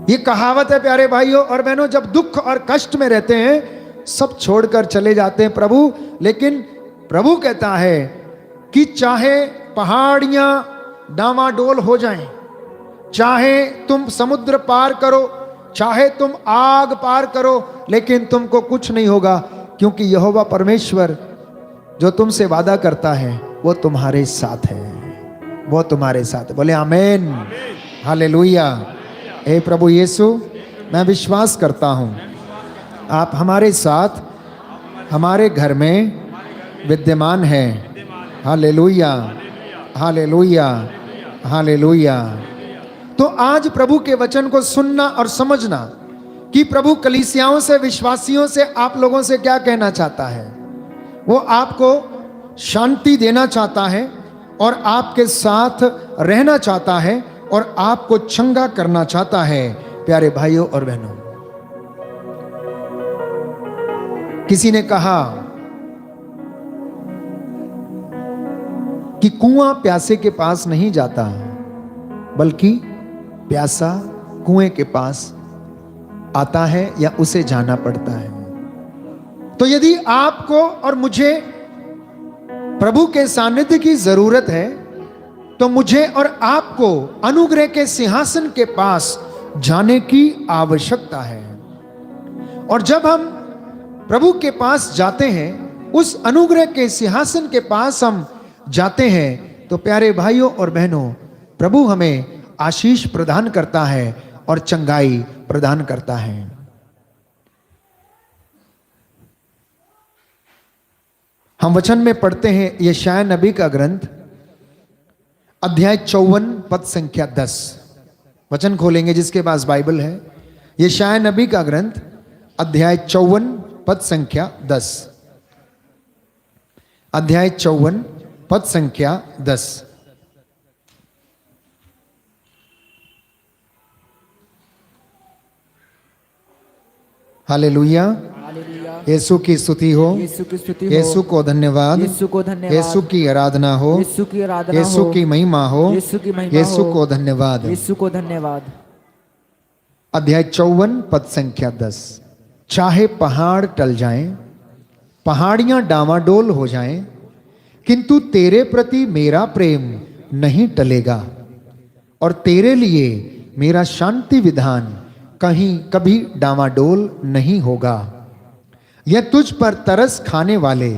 ये कहावत है प्यारे भाइयों और बहनों, जब दुख और कष्ट में रहते हैं सब छोड़कर चले जाते हैं प्रभु। लेकिन प्रभु कहता है कि चाहे पहाड़ियां डामाडोल हो जाएं, चाहे तुम समुद्र पार करो, चाहे तुम आग पार करो, लेकिन तुमको कुछ नहीं होगा, क्योंकि यहोवा परमेश्वर जो तुमसे वादा करता है वो तुम्हारे साथ है, वो तुम्हारे साथ है। बोले आमीन, हालेलुया। हे प्रभु यीशु, मैं विश्वास करता हूं आप हमारे साथ हमारे घर में विद्यमान हैं। Hallelujah, hallelujah, hallelujah. तो आज प्रभु के वचन को सुनना और समझना कि प्रभु कलीसियाओं से, विश्वासियों से, आप लोगों से क्या कहना चाहता है। वो आपको शांति देना चाहता है और आपके साथ रहना चाहता है और आपको चंगा करना चाहता है। प्यारे भाइयों और बहनों, किसी ने कहा कि कुआं प्यासे के पास नहीं जाता, बल्कि प्यासा कुएं के पास आता है या उसे जाना पड़ता है। तो यदि आपको और मुझे प्रभु के सानिध्य की जरूरत है, तो मुझे और आपको अनुग्रह के सिंहासन के पास जाने की आवश्यकता है। और जब हम प्रभु के पास जाते हैं, उस अनुग्रह के सिंहासन के पास हम जाते हैं, तो प्यारे भाइयों और बहनों, प्रभु हमें आशीष प्रदान करता है और चंगाई प्रदान करता है। हम वचन में पढ़ते हैं यशायाह नबी का ग्रंथ अध्याय 54 पद संख्या 10। वचन खोलेंगे जिसके पास बाइबल है। यशायाह नबी का ग्रंथ अध्याय 54 पद संख्या 10। अध्याय 54 पद संख्या 10। हालेलुया, यीशु की स्तुति हो, यीशु को धन्यवाद, यीशु की आराधना हो, यीशु की महिमा हो, यीशु को धन्यवाद, यीशु को धन्यवाद। अध्याय 54 पद संख्या 10। चाहे पहाड़ टल जाएं, पहाड़ियां डामाडोल हो जाएं, किंतु तेरे प्रति मेरा प्रेम नहीं टलेगा और तेरे लिए मेरा शांति विधान कहीं कभी डामाडोल नहीं होगा। यह तुझ पर तरस खाने वाले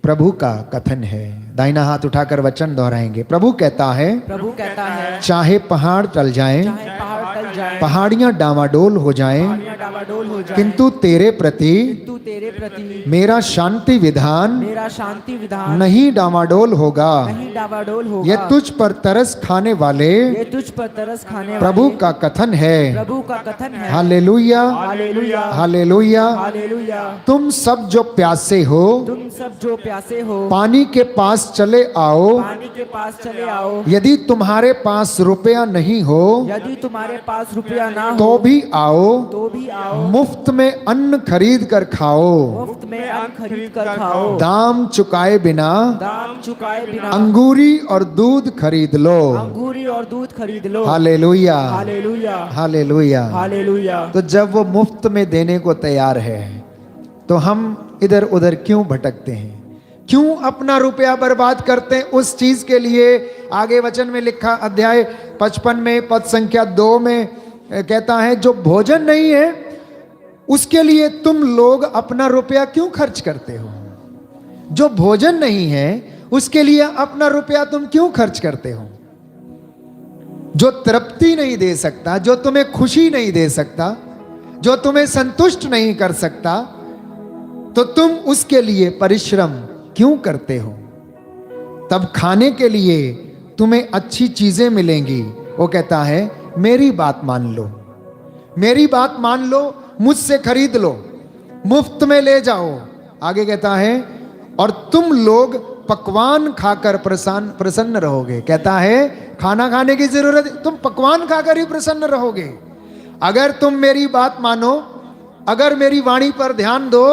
प्रभु का कथन है। दाहिना हाथ उठाकर वचन दोहराएंगे। प्रभु कहता है, प्रभु कहता है, चाहे पहाड़ टल जाएं, चाहे पहाड़ टल जाए, पहाड़ियां डामाडोल हो जाएं, डावाडोल हो जाए, किंतु तेरे प्रति तू तेरे प्रति मेरा शांति विधान मेरा शांति विधान नहीं डामाडोल होगा। नहीं डावाडोल होगा। ये तुझ पर तरस खाने वाले ये तुझ पर तरस खाने प्रभु वाले का कथन है। प्रभु का कथन है। Hallelujah, hallelujah, hallelujah. हालेलुया। तुम सब जो प्यासे हो तुम सब जो प्यासे हो पानी के पास चले आओ। पानी के पास चले आओ। यदि तुम्हारे पास रुपया नहीं हो यदि तुम्हारे पास रुपया ना हो तो भी आओ, तो भी आओ। मुफ्त में अन्न खरीद कर खाओ, मुफ्त में अन्न खरीद कर खाओ। दाम चुकाए बिना दाम चुकाए बिना अंगूरी और दूध खरीद लो। अंगूरी और दूध खरीद लो। Hallelujah, hallelujah, hallelujah. हालेलुया। तो जब वो मुफ्त में देने को तैयार है तो हम इधर उधर क्यों भटकते हैं? क्यों अपना रुपया बर्बाद करते हैं उस चीज के लिए? आगे वचन में लिखा अध्याय 55 में पद संख्या 2 में कहता है, जो भोजन नहीं है उसके लिए तुम लोग अपना रुपया क्यों खर्च करते हो? जो भोजन नहीं है उसके लिए अपना रुपया तुम क्यों खर्च करते हो? जो तृप्ति नहीं दे सकता, जो तुम्हें खुशी नहीं दे सकता, जो तुम्हें संतुष्ट नहीं कर सकता, तो तुम उसके लिए परिश्रम क्यों करते हो? तब खाने के लिए तुम्हें अच्छी चीजें मिलेंगी। वो कहता है, मेरी बात मान लो, मेरी बात मान लो, मुझसे खरीद लो, मुफ्त में ले जाओ। आगे कहता है, और तुम लोग पकवान खाकर प्रसन्न रहोगे। कहता है, खाना खाने की जरूरत, तुम पकवान खाकर ही प्रसन्न रहोगे। अगर तुम मेरी बात मानो, अगर मेरी वाणी पर ध्यान दो,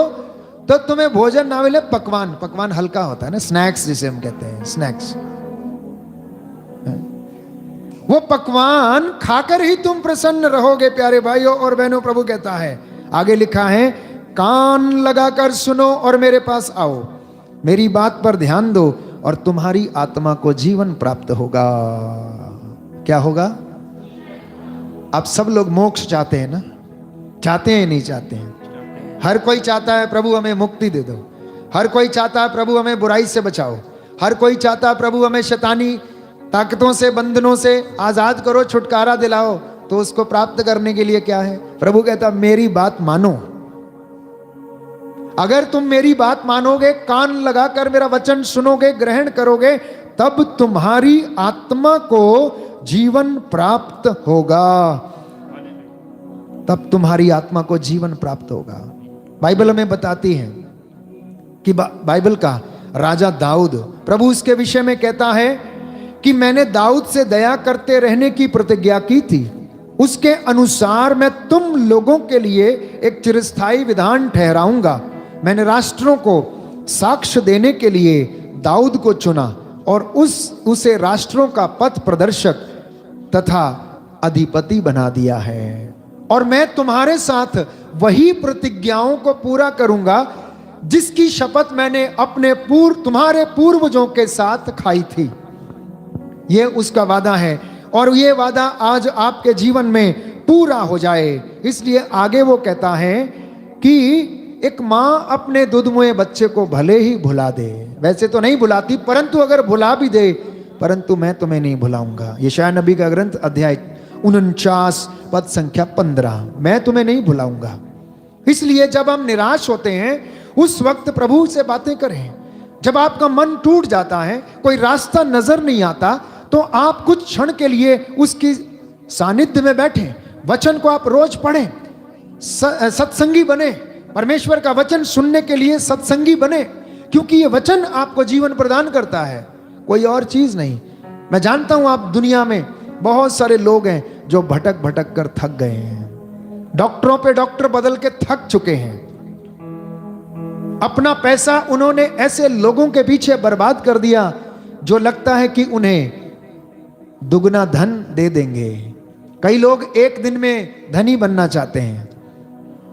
तो तुम्हें भोजन ना मिले, पकवान, पकवान हल्का होता है ना, स्नैक्स जिसे हम कहते हैं, स्नैक्स, वो पकवान खाकर ही तुम प्रसन्न रहोगे। प्यारे भाइयों और बहनों, प्रभु कहता है, आगे लिखा है, कान लगाकर सुनो और मेरे पास आओ, मेरी बात पर ध्यान दो और तुम्हारी आत्मा को जीवन प्राप्त होगा। क्या होगा? आप सब लोग मोक्ष चाहते हैं ना? चाहते हैं, नहीं चाहते हैं? हर कोई चाहता है प्रभु हमें मुक्ति दे दो, हर कोई चाहता है प्रभु हमें बुराई से बचाओ, हर कोई चाहता है प्रभु हमें शैतानी ताकतों से, बंधनों से आजाद करो, छुटकारा दिलाओ। तो उसको प्राप्त करने के लिए क्या है? प्रभु कहता, मेरी बात मानो। अगर तुम मेरी बात मानोगे, कान लगाकर मेरा वचन सुनोगे, ग्रहण करोगे, तब तुम्हारी आत्मा को जीवन प्राप्त होगा। तब तुम्हारी आत्मा को जीवन प्राप्त होगा। बाइबल हमें बताती है कि बाइबल का राजा दाऊद, प्रभु उसके विषय में कहता है कि मैंने दाऊद से दया करते रहने की प्रतिज्ञा की थी, उसके अनुसार मैं तुम लोगों के लिए एक चिरस्थायी विधान ठहराऊंगा। मैंने राष्ट्रों को साक्ष्य देने के लिए दाऊद को चुना और उसे राष्ट्रों का पथ प्रदर्शक तथा अधिपति बना दिया है। और मैं तुम्हारे साथ वही प्रतिज्ञाओं को पूरा करूंगा जिसकी शपथ मैंने अपने तुम्हारे पूर्वजों के साथ खाई थी। ये उसका वादा है और ये वादा आज आपके जीवन में पूरा हो जाए। इसलिए आगे वो कहता है कि एक माँ अपने दुधमुए बच्चे को भले ही भुला दे, वैसे तो नहीं भुलाती, परंतु अगर भुला भी दे, परंतु मैं तुम्हें नहीं भुलाऊंगा। यशायाह नबी का ग्रंथ अध्याय 49 पद संख्या 15, मैं तुम्हें नहीं भुलाऊंगा। इसलिए जब हम निराश होते हैं उस वक्त प्रभु से बातें करें। जब आपका मन टूट जाता है, कोई रास्ता नजर नहीं आता, तो आप कुछ क्षण के लिए उसकी सानिध्य में बैठें, वचन को आप रोज पढ़ें, सत्संगी बने, परमेश्वर का वचन सुनने के लिए सत्संगी बने, क्योंकि ये वचन आपको जीवन प्रदान करता है, कोई और चीज नहीं। मैं जानता हूं आप दुनिया में बहुत सारे लोग हैं जो भटक भटक कर थक गए हैं, डॉक्टरों पे डॉक्टर बदल के थक चुके हैं। अपना पैसा उन्होंने ऐसे लोगों के पीछे बर्बाद कर दिया जो लगता है कि उन्हें दुगना धन दे देंगे। कई लोग एक दिन में धनी बनना चाहते हैं,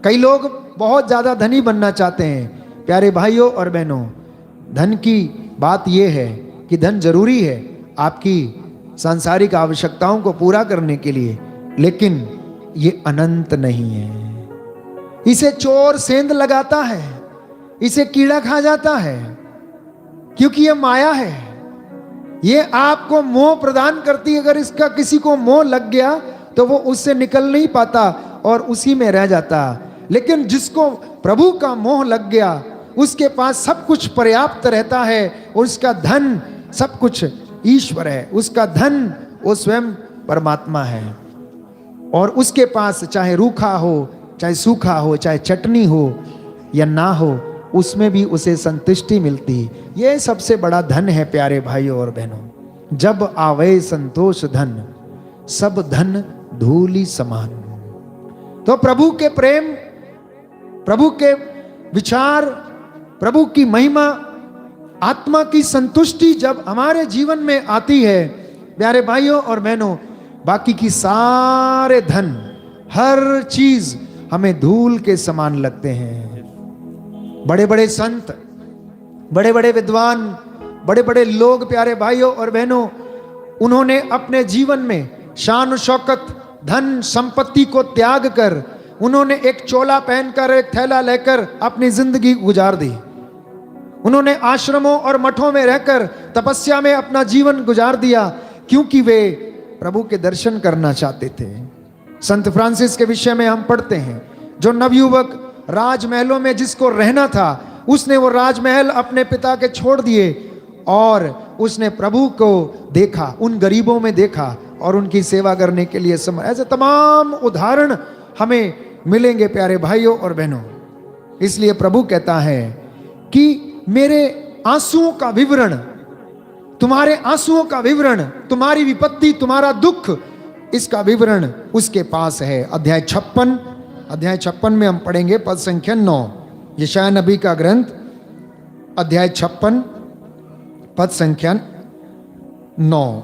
कई लोग बहुत ज्यादा धनी बनना चाहते हैं। प्यारे भाइयों और बहनों, धन की बात यह है कि धन जरूरी है आपकी सांसारिक आवश्यकताओं को पूरा करने के लिए, लेकिन ये अनंत नहीं है। इसे चोर सेंध लगाता है, इसे कीड़ा खा जाता है, क्योंकि ये माया है। ये आपको मोह प्रदान करती है। अगर इसका किसी को मोह लग गया तो वो उससे निकल नहीं पाता और उसी में रह जाता। लेकिन जिसको प्रभु का मोह लग गया, उसके पास सब कुछ पर्याप्त रहता है और उसका धन सब कुछ ईश्वर है, उसका धन वो स्वयं परमात्मा है। और उसके पास चाहे रूखा हो, चाहे सूखा हो, चाहे चटनी हो या ना हो, उसमें भी उसे संतुष्टि मिलती। ये सबसे बड़ा धन है प्यारे भाइयों और बहनों। जब आवे संतोष धन, सब धन धूलि समान। तो प्रभु के प्रेम, प्रभु के विचार, प्रभु की महिमा, आत्मा की संतुष्टि जब हमारे जीवन में आती है प्यारे भाइयों और बहनों, बाकी की सारे धन, हर चीज हमें धूल के समान लगते हैं। बड़े बड़े संत, बड़े बड़े विद्वान, बड़े बड़े लोग प्यारे भाइयों और बहनों, उन्होंने अपने जीवन में शान शौकत, धन संपत्ति को त्याग कर, उन्होंने एक चोला पहनकर, एक थैला लेकर अपनी जिंदगी गुजार दी। उन्होंने आश्रमों और मठों में रहकर तपस्या में अपना जीवन गुजार दिया, क्योंकि वे प्रभु के दर्शन करना चाहते थे। संत फ्रांसिस के विषय में हम पढ़ते हैं, जो नवयुवक राजमहलों में जिसको रहना था, उसने वो राजमहल अपने पिता के छोड़ दिए और उसने प्रभु को देखा, उन गरीबों में देखा और उनकी सेवा करने के लिए समय। ऐसे तमाम उदाहरण हमें मिलेंगे प्यारे भाइयों और बहनों। इसलिए प्रभु कहता है कि मेरे आंसुओं का विवरण, तुम्हारे आंसुओं का विवरण, तुम्हारी विपत्ति, तुम्हारा दुख, इसका विवरण उसके पास है। अध्याय 56 में हम पढ़ेंगे पद संख्या 9, यशायाह नबी का ग्रंथ, अध्याय 56 पद संख्या 9।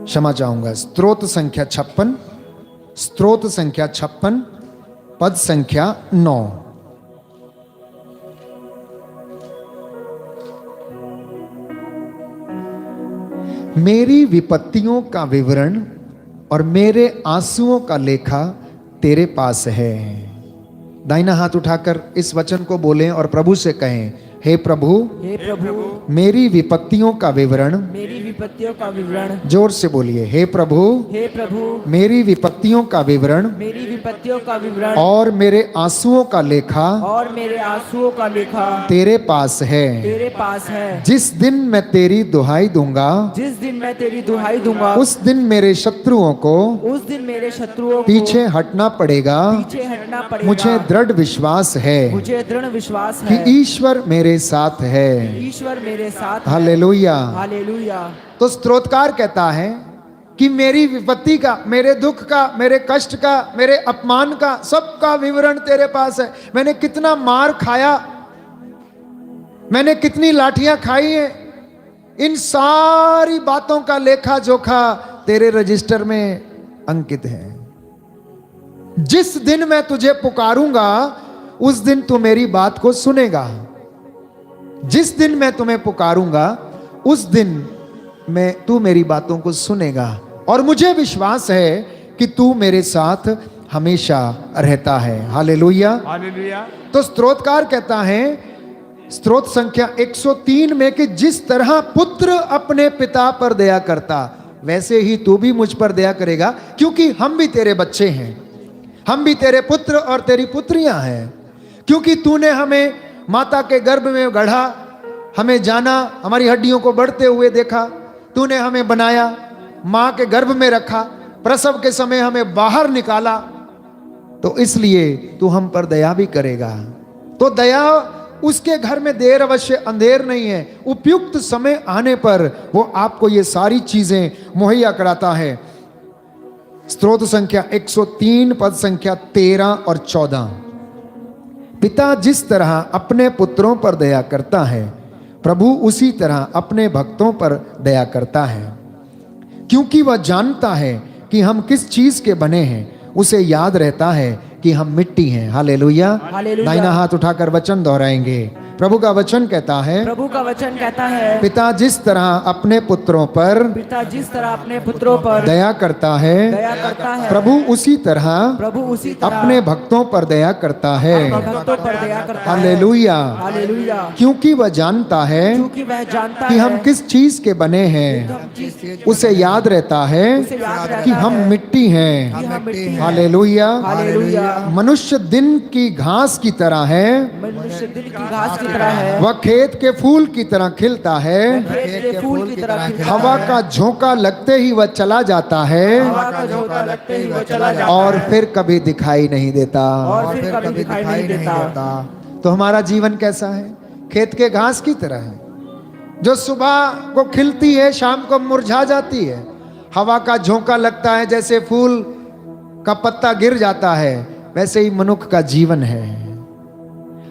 क्षमा चाहूंगा, स्तोत्र संख्या 56 पद संख्या 9। मेरी विपत्तियों का विवरण और मेरे आंसुओं का लेखा तेरे पास है। दाहिना हाथ उठाकर इस वचन को बोलें और प्रभु से कहें, हे प्रभु, मेरी विपत्तियों का विवरण, मेरी विपत्तियों का विवरण, जोर से बोलिए, हे प्रभु, मेरी विपत्तियों का विवरण, मेरी विपत्तियों का विवरण और मेरे आंसुओं का लेखा, और मेरे आंसुओं का लेखा तेरे पास है। तेरे पास है। जिस दिन मैं तेरी दुहाई दूंगा, जिस दिन मैं तेरी दुहाई दूंगा, उस दिन मेरे शत्रुओं को, उस दिन मेरे शत्रुओं को पीछे हटना पड़ेगा। पीछे हटना पड़ेगा। मुझे दृढ़ विश्वास है, मुझे दृढ़ विश्वास है कि ईश्वर मेरे साथ है। ईश्वर मेरे साथ है। हालेलुया। हालेलुया। तो स्तोत्रकार कहता है कि मेरी विपत्ति का, मेरे दुख का, मेरे कष्ट का, मेरे अपमान का, सबका विवरण तेरे पास है। मैंने कितना मार खाया, मैंने कितनी लाठियां खाई हैं, इन सारी बातों का लेखा जोखा तेरे रजिस्टर में अंकित है। जिस दिन मैं तुझे पुकारूंगा, उस दिन तू मेरी बात को सुनेगा। जिस दिन मैं तुम्हें पुकारूंगा, उस दिन तू मेरी बातों को सुनेगा। और मुझे विश्वास है कि तू मेरे साथ हमेशा रहता है। हालेलुया। हालेलुया। तो स्तोत्रकार कहता है, स्तोत्र संख्या 103 में, कि जिस तरह पुत्र अपने पिता पर दया करता, वैसे ही तू भी मुझ पर दया करेगा, क्योंकि हम भी तेरे बच्चे हैं, हम भी तेरे पुत्र और तेरी पुत्रियां हैं। क्योंकि तूने हमें माता के गर्भ में गढ़ा, हमें जाना, हमारी हड्डियों को बढ़ते हुए देखा, तूने हमें बनाया, मां के गर्भ में रखा, प्रसव के समय हमें बाहर निकाला, तो इसलिए तू हम पर दया भी करेगा। तो दया उसके घर में देर अवश्य अंधेर नहीं है, उपयुक्त समय आने पर वो आपको ये सारी चीजें मुहैया कराता है। स्तोत्र संख्या 103 पद संख्या 13 और 14। पिता जिस तरह अपने पुत्रों पर दया करता है, प्रभु उसी तरह अपने भक्तों पर दया करता है, क्योंकि वह जानता है कि हम किस चीज के बने हैं। उसे याद रहता है कि हम मिट्टी हैं। हालेलुया। हालेलुया। दाहिना हाथ उठाकर वचन दोहराएंगे, प्रभु का वचन कहता है, प्रभु का वचन कहता है, पिता जिस तरह अपने पुत्रों पर पिता जिस तरह अपने पुत्रों पर दया करता है, दया करता है, प्रभु उसी तरह प्रभु उसी तरह अपने भक्तों पर दया करता है। अपने भक्तों पर दया करता है। हालेलुया। हालेलुया। क्योंकि वह जानता है क्योंकि वह जानता कि है हम किस चीज के बने हैं, उसे याद रहता है उसे याद रहता कि हम है मिट्टी हैं। कि हम मिट्टी हैं। हालेलुया। हालेलुया। मनुष्य दिन की घास की तरह है, मनुष्य दिन की घास की तरह है, वह खेत के फूल की तरह खिलता है, खेत के फूल की तरह खिलता हवा है। का झोंका लगते ही वह चला जाता है हवा का झोंका लगते ही वह चला जाता और है फिर कभी दिखाई नहीं देता। और फिर कभी दिखाई नहीं देता। तो हमारा जीवन कैसा है? खेत के घास की तरह है, जो सुबह को खिलती है, शाम को मुरझा जाती है। हवा का झोंका लगता है, जैसे फूल का पत्ता गिर जाता है, वैसे ही मनुष्य का जीवन है।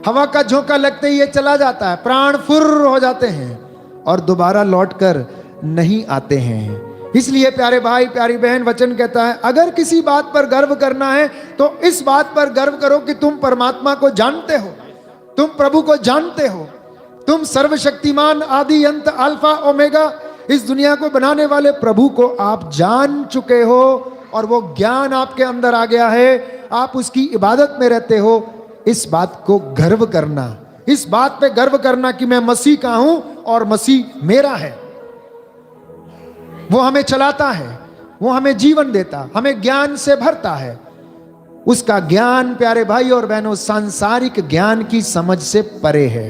हवा का झोंका लगते ही ये चला जाता है, प्राण फुर्र हो जाते हैं और दोबारा लौटकर नहीं आते हैं। इसलिए प्यारे भाई प्यारी बहन, वचन कहता है, अगर किसी बात पर गर्व करना है तो इस बात पर गर्व करो कि तुम परमात्मा को जानते हो, तुम प्रभु को जानते हो, तुम सर्वशक्तिमान आदि अंत अल्फा ओमेगा, इस दुनिया को बनाने वाले प्रभु को आप जान चुके हो और वो ज्ञान आपके अंदर आ गया है, आप उसकी इबादत में रहते हो। इस बात को गर्व करना, इस बात पे गर्व करना कि मैं मसीह का हूं और मसीह मेरा है। वो हमें चलाता है, वो हमें जीवन देता, हमें ज्ञान से भरता है। उसका ज्ञान प्यारे भाई और बहनों सांसारिक ज्ञान की समझ से परे है।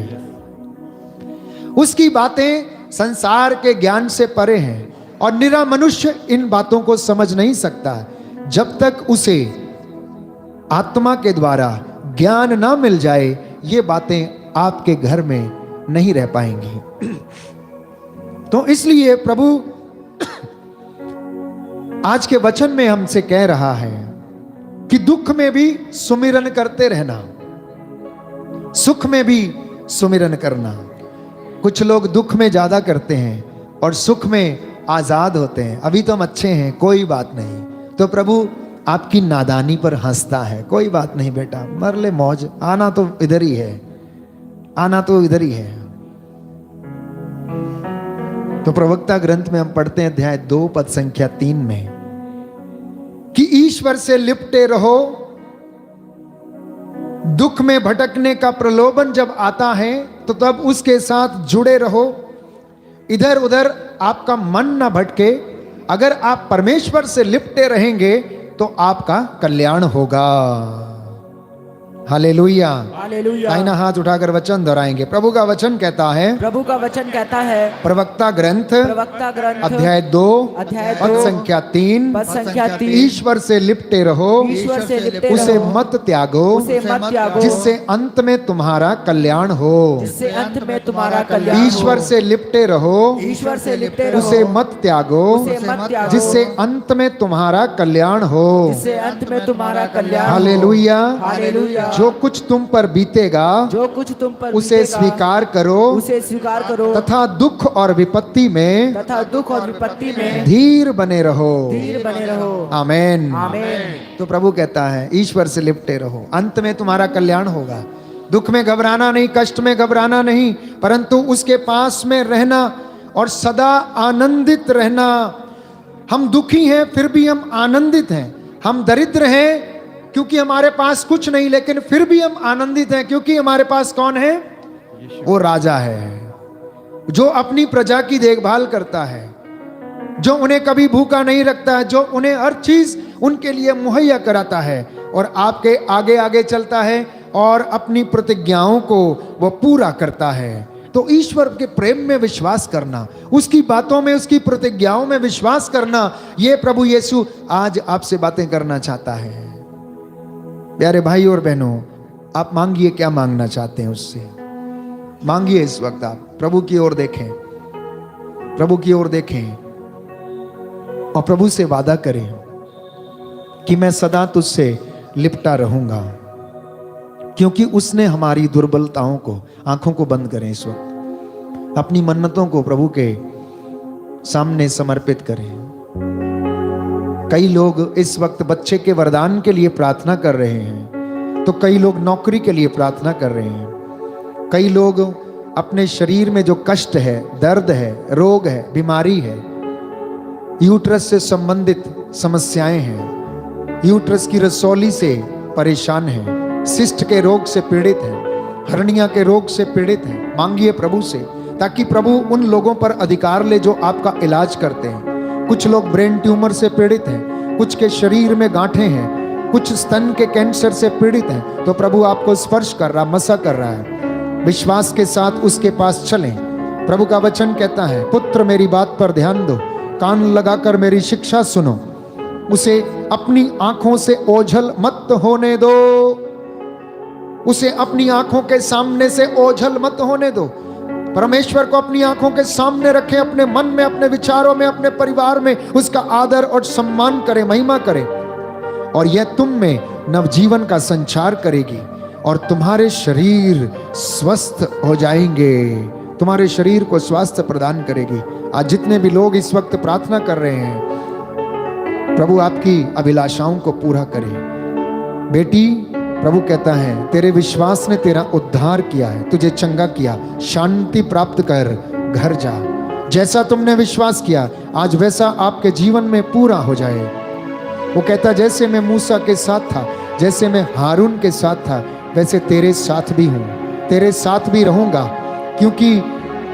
उसकी बातें संसार के ज्ञान से परे हैं और निरा मनुष्य इन बातों को समझ नहीं सकता जब तक उसे आत्मा के द्वारा ज्ञान ना मिल जाए। ये बातें आपके घर में नहीं रह पाएंगी। तो इसलिए प्रभु आज के वचन में हमसे कह रहा है कि दुख में भी सुमिरन करते रहना, सुख में भी सुमिरन करना। कुछ लोग दुख में ज्यादा करते हैं और सुख में आजाद होते हैं। अभी तो हम अच्छे हैं, कोई बात नहीं। तो प्रभु आपकी नादानी पर हंसता है, कोई बात नहीं बेटा, मर ले मौज, आना तो इधर ही है, आना तो इधर ही है। तो प्रवक्ता ग्रंथ में हम पढ़ते हैं अध्याय 2 पद संख्या 3 में कि ईश्वर से लिपटे रहो, दुख में भटकने का प्रलोभन जब आता है तो तब उसके साथ जुड़े रहो, इधर उधर आपका मन ना भटके। अगर आप परमेश्वर से लिपटे रहेंगे तो आपका कल्याण होगा। हालेलुया। हालेलुया। दाहिना हाथ उठाकर वचन दोहराएंगे। प्रभु का वचन कहता है, प्रभु का वचन कहता है, प्रवक्ता ग्रंथ प्रवक्ता ग्रंथ अध्याय 2 पद 2 संख्या 3, पद संख्या 3, ईश्वर से लिपटे रहो, ईश्वर से लिपटे उसे रहो, मत त्यागो, उसे मत त्यागो, जिससे अंत में तुम्हारा कल्याण हो। जिससे अंत में तुम्हारा कल्याण हो। ईश्वर से लिपटे रहो, ईश्वर से लिपटे रहो, उसे मत त्यागो, उसे मत त्यागो, जिससे अंत में तुम्हारा कल्याण हो। जिससे अंत में तुम्हारा कल्याण हो। हालेलुया। हालेलुया। जो कुछ तुम पर बीतेगा जो कुछ तुम पर उसे बीतेगा, स्वीकार करो, उसे स्वीकार करो, तथा दुख और विपत्ति में तथा दुख और विपत्ति में धीर बने रहो। धीर बने रहो। आमेन। आमेन। तो प्रभु कहता है ईश्वर से लिपटे रहो, अंत में तुम्हारा कल्याण होगा। दुख में घबराना नहीं, कष्ट में घबराना नहीं, परंतु उसके पास में रहना और सदा आनंदित रहना। हम दुखी हैं फिर भी हम आनंदित हैं, हम दरिद्र हैं क्योंकि हमारे पास कुछ नहीं, लेकिन फिर भी हम आनंदित हैं क्योंकि हमारे पास कौन है? वो राजा है जो अपनी प्रजा की देखभाल करता है, जो उन्हें कभी भूखा नहीं रखता है, जो उन्हें हर चीज उनके लिए मुहैया कराता है और आपके आगे आगे चलता है और अपनी प्रतिज्ञाओं को वो पूरा करता है। तो ईश्वर के प्रेम में विश्वास करना, उसकी बातों में, उसकी प्रतिज्ञाओं में विश्वास करना, ये प्रभु यीशु आज आपसे बातें करना चाहता है। प्यारे भाई और बहनों, आप मांगिए, क्या मांगना चाहते हैं उससे मांगिए। इस वक्त आप प्रभु की ओर देखें, प्रभु की ओर देखें और प्रभु से वादा करें कि मैं सदा तुझसे लिपटा रहूंगा, क्योंकि उसने हमारी दुर्बलताओं को, आंखों को बंद करें इस वक्त, अपनी मन्नतों को प्रभु के सामने समर्पित करें। कई लोग इस वक्त बच्चे के वरदान के लिए प्रार्थना कर रहे हैं, तो कई लोग नौकरी के लिए प्रार्थना कर रहे हैं, कई लोग अपने शरीर में जो कष्ट है, दर्द है, रोग है, बीमारी है, यूट्रस से संबंधित समस्याएं हैं, यूट्रस की रसौली से परेशान हैं, सिस्ट के रोग से पीड़ित हैं, हर्निया के रोग से पीड़ित हैं, मांगिए प्रभु से, ताकि प्रभु उन लोगों पर अधिकार ले जो आपका इलाज करते हैं। कुछ लोग ब्रेन ट्यूमर से पीड़ित हैं, कुछ के शरीर में गांठें हैं, कुछ स्तन के कैंसर से पीड़ित हैं, तो प्रभु आपको स्पर्श कर रहा, मसा कर रहा है। विश्वास के साथ उसके पास चलें। प्रभु का वचन कहता है, पुत्र मेरी बात पर ध्यान दो, कान लगाकर मेरी शिक्षा सुनो, उसे अपनी आंखों से ओझल मत होने दो, उसे अपनी आंखों के सामने से ओझल मत होने दो। परमेश्वर को अपनी आंखों के सामने रखें, अपने मन में, अपने विचारों में, अपने परिवार में उसका आदर और सम्मान करें, महिमा करें, और यह तुम में नवजीवन का संचार करेगी और तुम्हारे शरीर स्वस्थ हो जाएंगे, तुम्हारे शरीर को स्वास्थ्य प्रदान करेगी। आज जितने भी लोग इस वक्त प्रार्थना कर रहे हैं, प्रभु आपकी अभिलाषाओं को पूरा करे। बेटी, प्रभु कहता है तेरे विश्वास ने तेरा उद्धार किया है, तुझे चंगा किया, शांति प्राप्त कर घर जा। जैसा तुमने विश्वास किया आज वैसा आपके जीवन में पूरा हो जाए। वो कहता जैसे मैं मूसा के साथ था, जैसे मैं हारून के साथ था, वैसे तेरे साथ भी हूँ, तेरे साथ भी रहूँगा, क्योंकि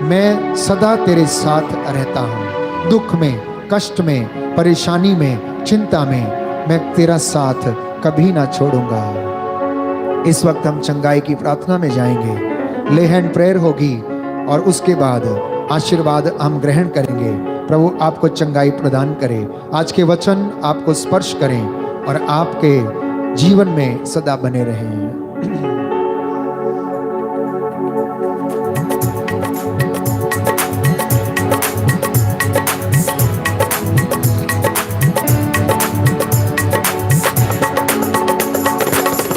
मैं सदा तेरे साथ रहता हूँ। दुख में, कष्ट में, परेशानी में, चिंता में मैं तेरा साथ कभी ना छोड़ूंगा। इस वक्त हम चंगाई की प्रार्थना में जाएंगे, ले हैंड प्रेयर होगी और उसके बाद आशीर्वाद हम ग्रहण करेंगे। प्रभु आपको चंगाई प्रदान करे, आज के वचन आपको स्पर्श करें और आपके जीवन में सदा बने रहें।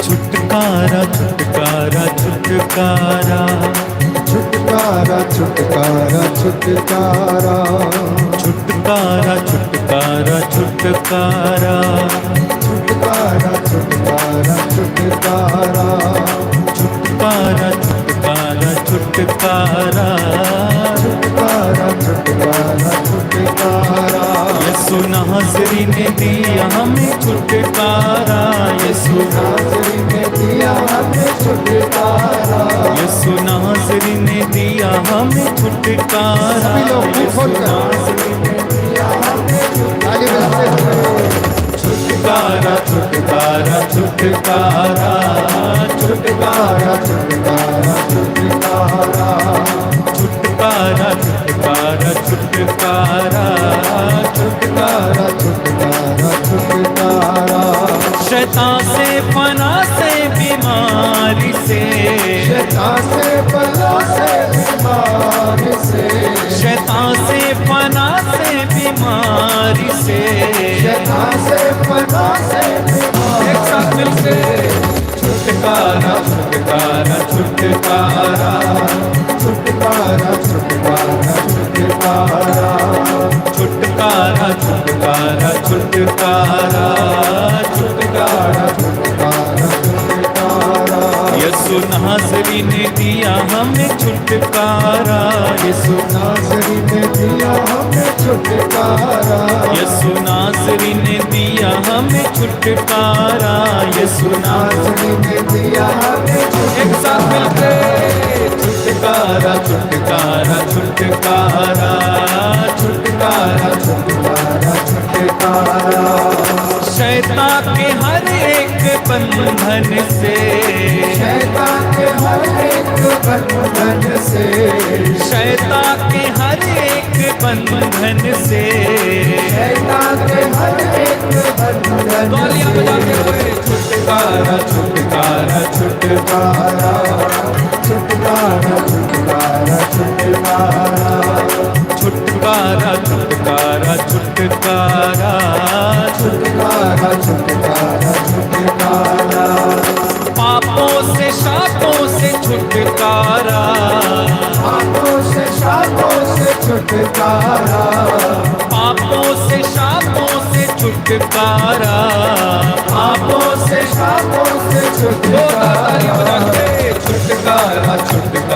छुटकारा छुटकारा छुटकारा छुटकारा छुटकारा छुटकारा छुटकारा छुटकारा छुटकारा छुटकारा छुटकारा छुटकारा छुटकारा छुटकारा छुटकारा छुटकारा छुटकारा छुटकारा यीशु नासरी ने दिया हमें छुटकारा, यीशु नासरी ने दिया हमें छुटकारा, यीशु नासरी ने दिया हमें छुटकारा, यीशु नासरी ने दिया हमें छुटकारा छुटकारा छुटकारा छुटकारा छुटकारा छुटकारा छुटकारा छुटकारा छुटकारा छुटकारा छुटकारा छुटकारा शैतान से फना से बीमारी से, शैतान से फना से बीमारी से, शैतान से फना से बीमारी से, शैतान से फना से बीमारी एक साथ मिलके छुटकारा छुटकारा छुटकारा छुटकारा छुटकारा छुटकारा छुटकारा छुटकारा छुटकारा छुटकारा छुटकारा छुटकारा यीशु नासरी ने दिया हमें छुटकारा, यीशु नासरी ने दिया हमें छुटकारा, यीशु नासरी ने दिया हमें छुटकारा, यीशु नासरी ने दिया हमें एक साथ मिलके छुटकारा छुटकारा छुटकारा छुटकारा छुटकारा छुटकारा शैतान के हर एक बंधन से, शैतान के हर एक बंधन से, शैतान के हर एक बंधन से, शैतान के हर एक बंधन तालियां बजाते हुए छुटकारा छुटकारा छुटकारा छुटकारा छुटकारा छुटकारा छुटकारा छुटकारा छुटकारा छुटकारा छुटकारा छुटकारा पापों से शापों से छुटकारा, पापों से शापों से छुटकारा, पापों से शापों से छुटकारा, पापों से शापों से छुटकारा छुटकारा छुटकारा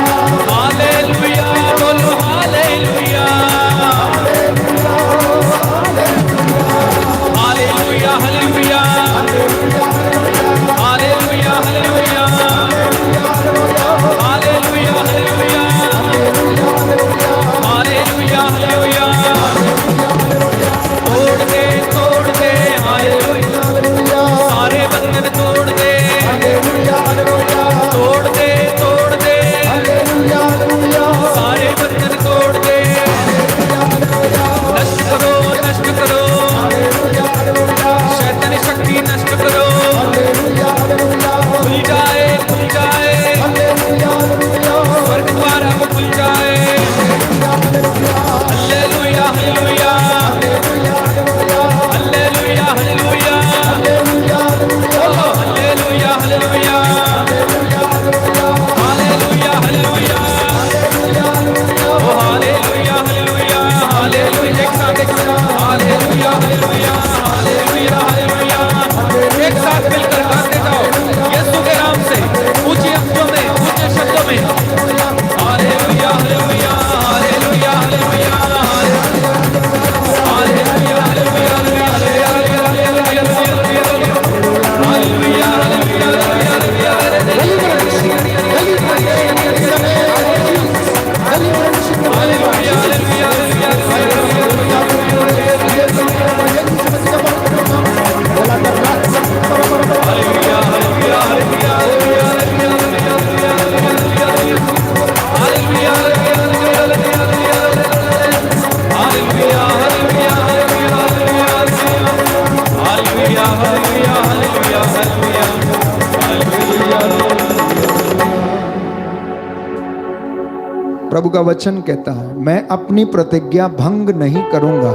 प्रभु का वचन कहता है, मैं अपनी प्रतिज्ञा भंग नहीं करूंगा,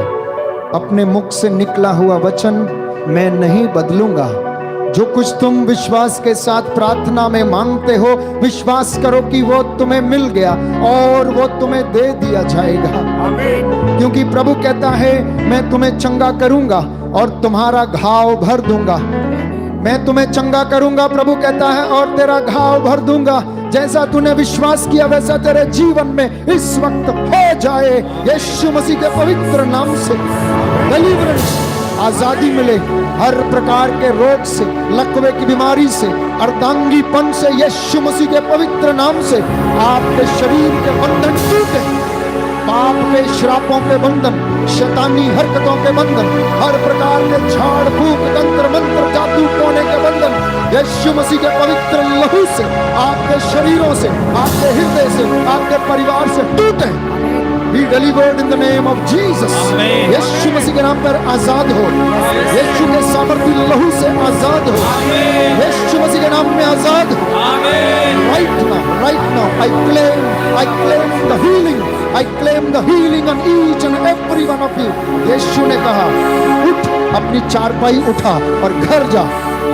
अपने मुख से निकला हुआ वचन मैं नहीं बदलूंगा। जो कुछ तुम विश्वास के साथ प्रार्थना में मांगते हो, विश्वास करो कि वो तुम्हें मिल गया और वो तुम्हें दे दिया जाएगा। क्योंकि प्रभु कहता है, मैं तुम्हें चंगा करूंगा और तुम्हारा घाव भर दूंगा। मैं तुम्हें चंगा करूंगा, प्रभु कहता है, और तेरा घाव भर दूंगा। जैसा तूने विश्वास किया वैसा तेरे जीवन में इस वक्त हो जाए। यीशु मसीह के पवित्र नाम से डिलीवरेंस, आजादी मिले हर प्रकार के रोग से, लकवे की बीमारी से, अर्धांगीपन से। यीशु मसीह के पवित्र नाम से आपके शरीर के बंधन टूटे, पाप के श्रापों के बंधन, शैतानी हरकतों के बंधन, हर प्रकार के झाड़ फूक तंत्र मंत्र जादू टोने के बंधन यीशु मसीह के पवित्र लहू से आपके शरीरों से, आपके हृदय से, आपके परिवार से टूटे। Be delivered in the name of Jesus। यीशु मसीह के नाम पर आजाद हो, यीशु के सामर्थी लहू से आजाद हो, यीशु मसीह के नाम में आजाद हो। Right now, I claim the healing, I claim the healing on each and every one of you। यीशु ने कहा, उठ, अपनी चारपाई उठा और घर जा।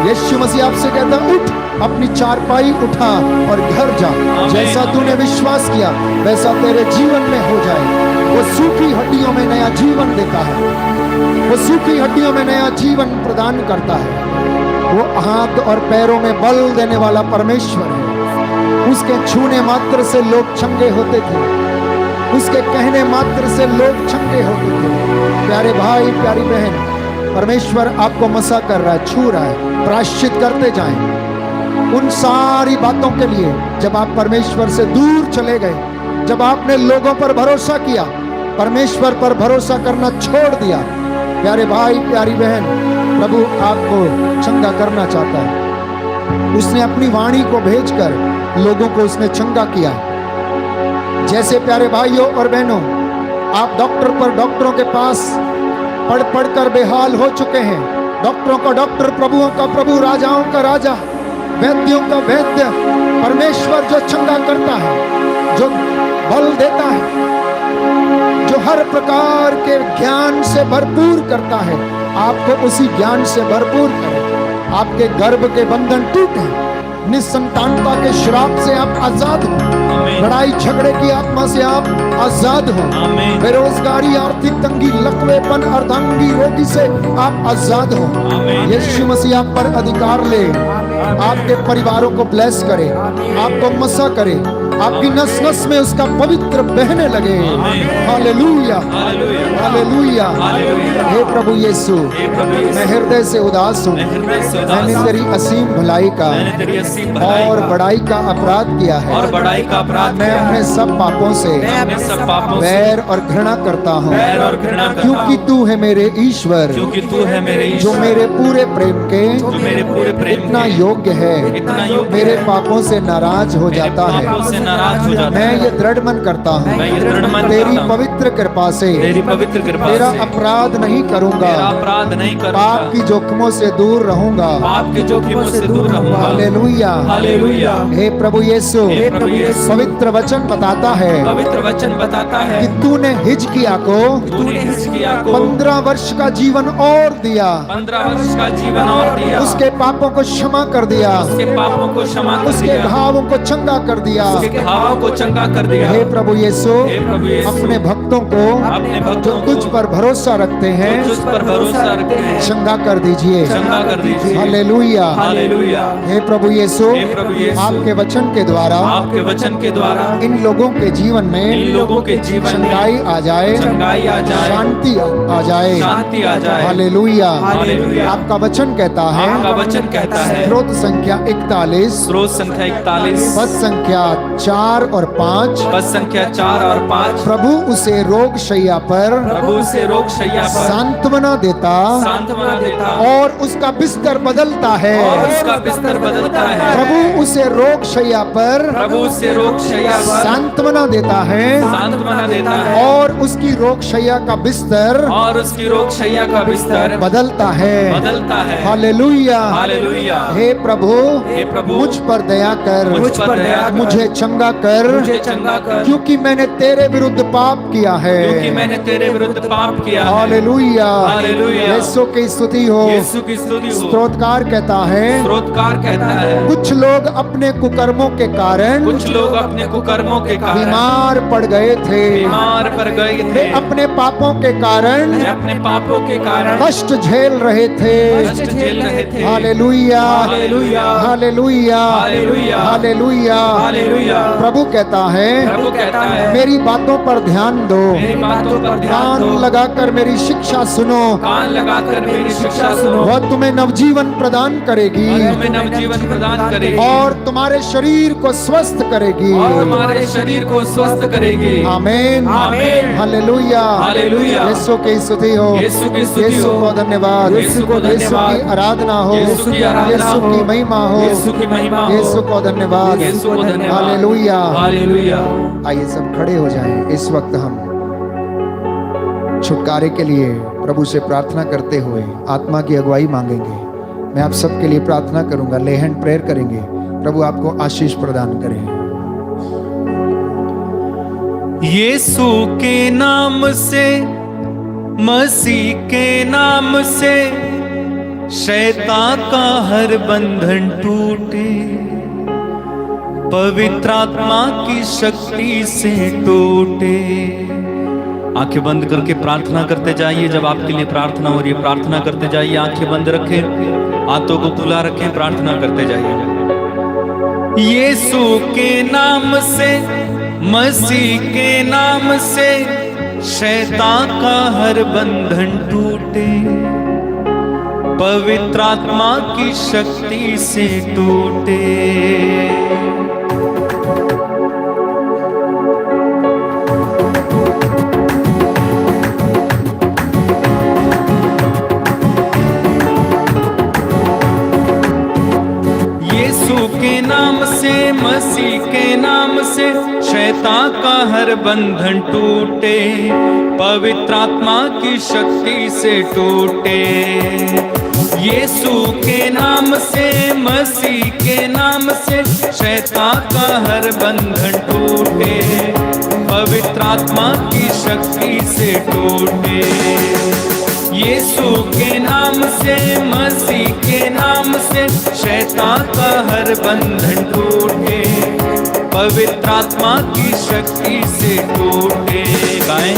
यीशु मसीह आपसे कहता, उठ, अपनी चारपाई उठा और घर जा। जैसा तूने विश्वास किया वैसा तेरे जीवन में हो जाए। वो सूखी हड्डियों में नया जीवन देता है, वो सूखी हड्डियों में नया जीवन प्रदान करता है। वो हाथ और पैरों में बल देने वाला परमेश्वर है। उसके छूने मात्र से लोग चंगे होते थे, उसके कहने मात्र से लोग चंगे होते थे। प्यारे भाई, प्यारी बहन, परमेश्वर आपको मसा कर रहा है, छू रहा है। प्रायश्चित करते जाएं उन सारी बातों के लिए जब आप परमेश्वर से दूर चले गए, जब आपने लोगों पर भरोसा किया, परमेश्वर पर भरोसा करना छोड़ दिया। प्यारे भाई, प्यारी बहन, प्रभु आपको चंगा करना चाहता है। उसने अपनी वाणी को भेजकर लोगों को उसने चंगा किया। जैसे प्यारे भाइयों और बहनों, आप डॉक्टरों के पास पढ़ कर बेहाल हो चुके हैं। डॉक्टरों का डॉक्टर, प्रभुओं का प्रभु, राजाओं का राजा, वैद्यों का वैद्य, परमेश्वर जो चंगा करता है, जो बल देता है, जो हर प्रकार के ज्ञान से भरपूर करता है, आपको उसी ज्ञान से भरपूर करे। आपके गर्भ के बंधन टूटे, निसंतानता के श्राप से आप आजाद हो, लड़ाई झगड़े की आत्मा से आप आजाद हो, बेरोजगारी, आर्थिक तंगी, लकवेपन, अर्धांगी रोगी से आप आजाद हो। यीशु मसीह आप पर अधिकार ले, आपके परिवारों को ब्लेस करे, आपको मसा करे, आपकी नस नस में उसका पवित्र बहने लगे। Hallelujah, hallelujah. हे प्रभु यीशु, मैं हृदय से उदास हूँ, मैंने तेरी असीम भलाई का और बड़ाई का अपराध किया है, और बड़ाई का अपराध मैं अपने सब पापों से वैर और घृणा करता हूँ, क्योंकि तू है मेरे ईश्वर, क्योंकि तू है मेरे जो मेरे पूरे प्रेम के इतना योग्य है, मेरे पापों से नाराज हो जाता है। मैं ये दृढ़ मन करता हूँ, तेरी पवित्र कृपा से तेरा अपराध नहीं करूँगा, पाप की जोखिमों से दूर रहूंगा। Hallelujah, hallelujah. हे प्रभु यीशु, पवित्र वचन बताता है कि तूने हिजकिय्याह को 15 वर्ष का जीवन और दिया, 15 वर्ष का जीवन और दिया, उसके पापों को क्षमा कर दिया, उसके घावों को चंगा कर दिया। हे प्रभु यीशु, अपने भक्तों को जो तुझ पर भरोसा रखते हैं चंगा कर दीजिए। हालेलुया, हे प्रभु यीशु, आपके वचन के द्वारा इन लोगों के जीवन में चंगाई आ जाए, शांति आ जाए। हालेलुया। आपका वचन कहता है, स्रोत संख्या 41, पद संख्या 4 और 5, प्रभु उसे रोग शैया पर सांत्वना देता और उसका बिस्तर बदलता है। प्रभु उसे रोग शैया पर सांत्वना देता है और उसकी रोग शैया का बिस्तर बदलता है। हालेलुया। हे प्रभु, मुझ पर दया कर, मुझे चंगा कर, मुझे चंगा कर, क्योंकि मैंने तेरे विरुद्ध पाप किया है। क्योंकि मैंने तेरे विरुद्ध पाप किया है। Hallelujah, hallelujah. यीशु की स्तुति हो। यीशु की स्तुति हो। स्तोत्रकार कहता है, स्तोत्रकार कहता है, कुछ लोग अपने कुकर्मों के कारण कुछ लोग अपने कुकर्मों के कारण बीमार पड़ गए थे, बीमार पड़ गए वे थे। अपने पापों के कारण वे अपने पापों के कारण कष्ट झेल रहे थे। कष्ट झेल रहे थे। Hallelujah, hallelujah, hallelujah, hallelujah, hallelujah. Hallelujah. प्रभु कहता है, प्रभु कहता है, मेरी बातों पर ध्यान दो, मेरी बातों पर ध्यान कान दो, लगाकर मेरी शिक्षा सुनो, कान लगाकर मेरी शिक्षा सुनो। वह तुम्हें नवजीवन प्रदान करेगी तुम्हें नवजीवन प्रदान करेगी और तुम्हारे शरीर को स्वस्थ करेगी। और हमारे शरीर को स्वस्थ करेगी। आमीन, आमीन। Hallelujah, hallelujah. यीशु की स्तुति हो, यीशु की स्तुति यीशु हो। को धन्यवाद, यीशु को धन्यवाद। की आराधना हो, यीशु की आराधना यीशु हो। की महिमा हो, यीशु की महिमा हो। यीशु को धन्यवाद, यीशु को धन्यवाद। हालेलुया। हालेलुया। आइए सब खड़े हो जाएं। इस वक्त हम छुटकारे के लिए प्रभु से प्रार्थना करते हुए आत्मा की अगुवाई मांगेंगे। मैं आप सबके लिए प्रार्थना करूंगा, ले हैंड प्रेयर करेंगे। प्रभु आपको आशीष प्रदान करें। यीशु के नाम से, मसीह के नाम से शैतान का हर बंधन टूटे, पवित्र आत्मा की शक्ति से टूटे। आंखें बंद करके प्रार्थना करते जाइए। जब आपके लिए प्रार्थना हो रही है, प्रार्थना करते जाइए। आंखें बंद रखें, हाथों को खुला रखें, प्रार्थना करते जाइए। यीशु के नाम से, मसीह के नाम से शैतान का हर बंधन टूटे, पवित्र आत्मा की शक्ति से टूटे। के नाम से, मसीह के नाम से शैतान का हर बंधन टूटे, पवित्र आत्मा की शक्ति से टूटे। यीशु के नाम से, मसीह के नाम से शैतान का हर बंधन टूटे, पवित्र आत्मा की शक्ति से टूटे। यीशु के नाम से, मसीह के नाम से शैतान का हर बंधन टूटे, पवित्र आत्मा की शक्ति से टूटे। गाएं,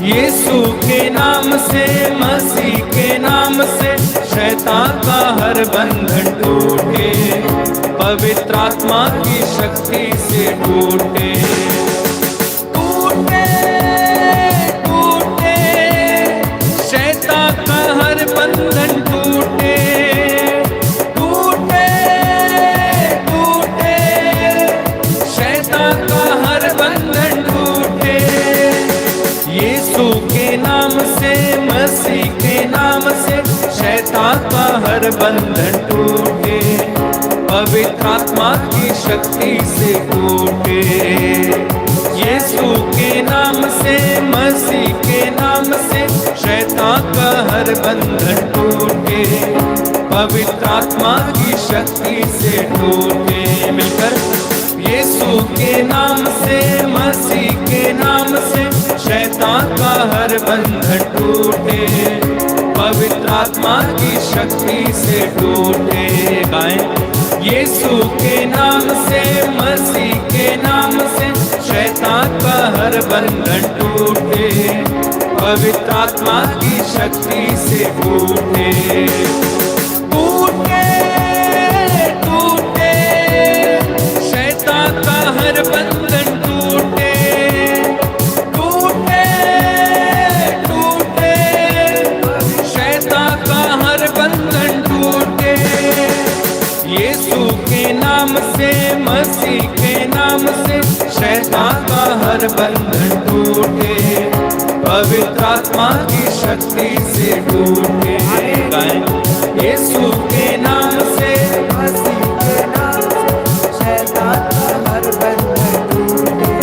यीशु के नाम से, मसीह के नाम से शैतान का हर बंधन टूटे, पवित्र आत्मा की शक्ति से टूटे। हर बंधन टूटे, टूटे, टूटे, शैतान का हर बंधन टूटे। यीशु के नाम से, मसीह के नाम से शैतान का हर बंधन टूटे, पवित्र आत्मा की शक्ति से टूटे। यीशु के नाम से, मसीह के नाम से शैतान का हर बंधन टूटे, पवित्र आत्मा की शक्ति से टूटे। मिलकर, यीशु के नाम से, मसीह के नाम से शैतान का हर बंधन टूटे, पवित्र आत्मा की शक्ति से टूटे। गाएं, यीशु के नाम से, मसीह के नाम से शैतान का हर बंधन टूटे, पवित्र आत्मा की शक्ति से टूटे। टूटे, टूटे, शैतान का हर बंधन टूटे, टूटे, टूटे, शैतान का हर बंधन टूटे। यीशु के नाम से, मसीह के नाम से शैतान का हर बंधन टूटे, पवित्र आत्मा की शक्ति से टूटे। गाएं, यीशु के नाम से, मसीह के नाम से शैतान का हर बंधन टूटे,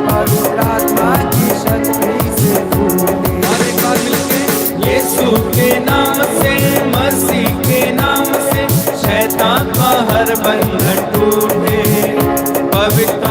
पवित्र आत्मा की शक्ति से टूटे। हर एक बार मिलके, यीशु के नाम से, मसीह के नाम से शैतान का हर बंधन टूटे, पवित्र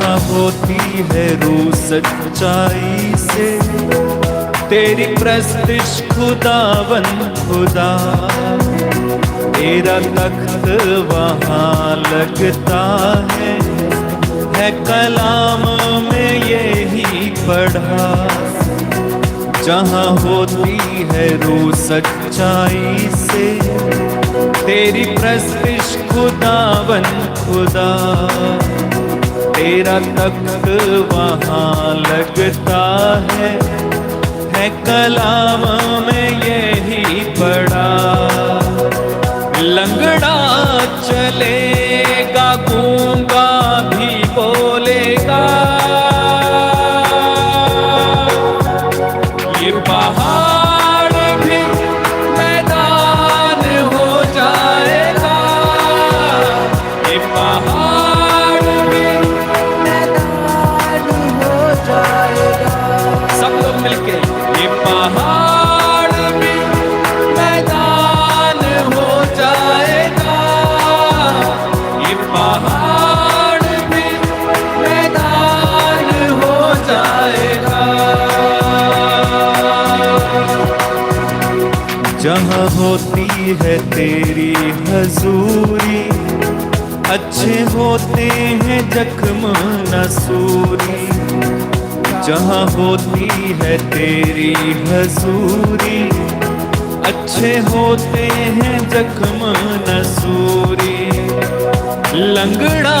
जहाँ होती है रूह सच्चाई से, तेरी प्रस्तिश खुदावन खुदा, तेरा तख्त वहाँ लगता है कलाम में यही पढ़ा। जहाँ होती है रूह सच्चाई से, तेरी प्रस्तिश खुदावन खुदा, तेरा तख्त वहाँ लगता है कलाम में यही पढ़ा। लंगड़ा चलेगा, गूंगा भी बोलेगा, ये पहाड़ भी मैदान हो जाएगा, ये पहाड़ भी मैदान हो जाएगा। सब लोग मिलके, ये पहाड़ भी मैदान हो जाएगा, ये पहाड़ भी मैदान हो जाएगा। जहाँ होती है तेरी हजूरी, अच्छे होते हैं जख्म नसूरी। जहाँ होती है तेरी हजूरी, अच्छे होते हैं जख्म नसूरी। लंगड़ा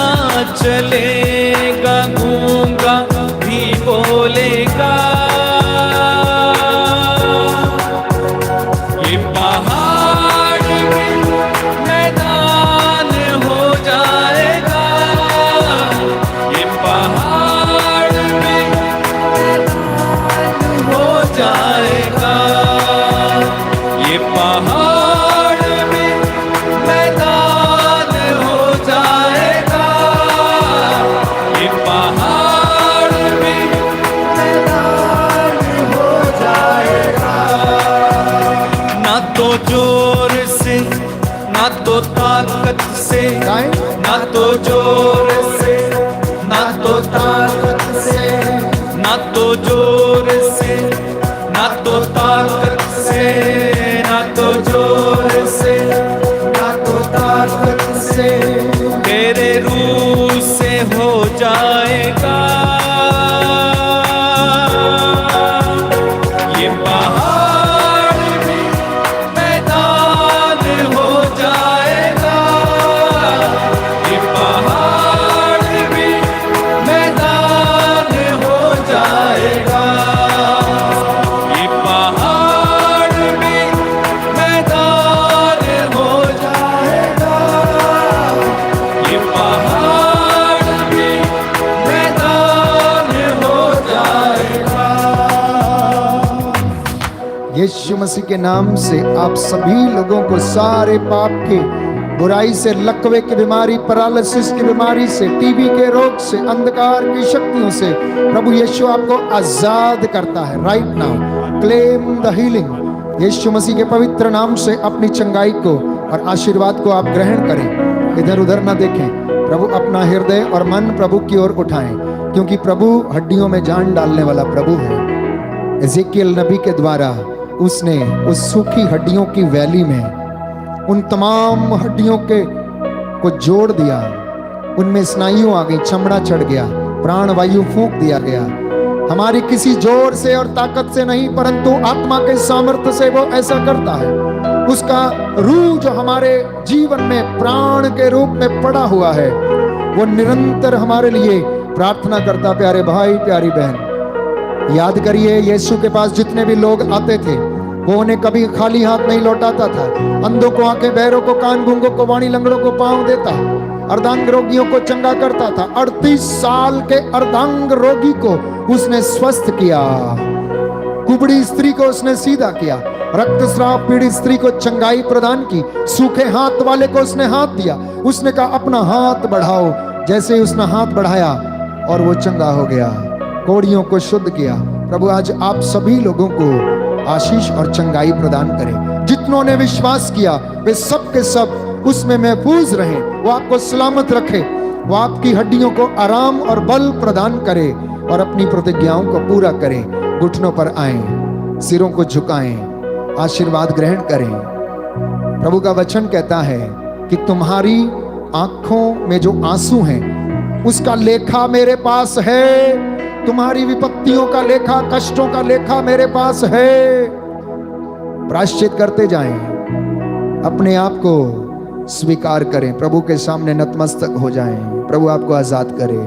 चलेगा, गूंगा भी बोलेगा, ये पहाड़ भी मैदान हो जाएगा, ये पहाड़ भी हो जाएगा, ये पहाड़ भी मैदान हो जाएगा, ये पहाड़ भी मैदान हो जाएगा। ना तो जोर से, ना तो ताकत से, गाएं। ना तो जोर से, ना तो ताकत से, ना तो जोर से, ना तो ताकत से, ना तो जोर से, ना तो ताकत से, तेरे रूह से हो जाएगा। ये पहाड़ भी मैदान हो जाएगा, ये पहाड़ भी मैदान हो जाएगा, ये पहाड़ भी मैदान हो जाएगा, ये पहाड़ भी मैदान हो जाएगा। यीशु मसीह के नाम से आप सभी लोगों को सारे पाप के, बुराई से, लकवे की बीमारी, पैरालिसिस की बीमारी से, टीबी के रोग से, अंधकार की शक्तियों से प्रभु यीशु आपको आजाद करता है। Right now claim the healing. यीशु मसीह के पवित्र नाम से अपनी चंगाई को और आशीर्वाद को आप ग्रहण करें। इधर उधर ना देखें, प्रभु अपना हृदय और मन प्रभु की ओर उठाएं, क्योंकि प्रभु हड्डियों में जान डालने वाला प्रभु है। एजेकियल नबी के द्वारा उसने उस सूखी हड्डियों की वैली में उन तमाम हड्डियों के को जोड़ दिया, उनमें स्नायु आ गई, चमड़ा चढ़ गया, प्राण वायु फूंक दिया गया। हमारी किसी जोर से और ताकत से नहीं, परंतु आत्मा के सामर्थ्य से वो ऐसा करता है। उसका रूह जो हमारे जीवन में प्राण के रूप में पड़ा हुआ है, वो निरंतर हमारे लिए प्रार्थना करता। प्यारे भाई, प्यारी बहन, याद करिए यीशु के पास जितने भी लोग आते थे, वो उन्हें कभी खाली हाथ नहीं लौटाता था। अंधों को आंखें, बहरों को कान, गूंगों को वाणी, लंगड़ों को पांव देता, अर्धांग रोगियों को चंगा करता था। 38 साल के अर्धांग रोगी को उसने स्वस्थ किया, कुबड़ी स्त्री को उसने सीधा किया, रक्तस्राव पीड़ित स्त्री को चंगाई प्रदान की, सूखे हाथ वाले को उसने हाथ दिया। उसने कहा अपना हाथ बढ़ाओ। जैसे ही उसने हाथ बढ़ाया और वो चंगा हो गया, कोड़ियों को शुद्ध किया। प्रभु आज आप सभी लोगों को आशीष और चंगाई प्रदान करें। जितनों ने विश्वास किया वे सब के सब उसमें महफूज रहें, वो आपको सलामत रखे। वो आपकी हड्डियों को आराम और बल प्रदान करे और अपनी प्रतिज्ञाओं को पूरा करें। घुटनों पर आएं, सिरों को झुकाएं, आशीर्वाद ग्रहण करें। प्रभु का वचन कहता है कि तुम्हारी आंखों में जो आंसू हैं उसका लेखा मेरे पास है। तुम्हारी विपत्तियों का लेखा, कष्टों का लेखा मेरे पास है। प्रायश्चित करते जाएं, अपने आप को स्वीकार करें, प्रभु के सामने नतमस्तक हो जाएं। प्रभु आपको आजाद करे।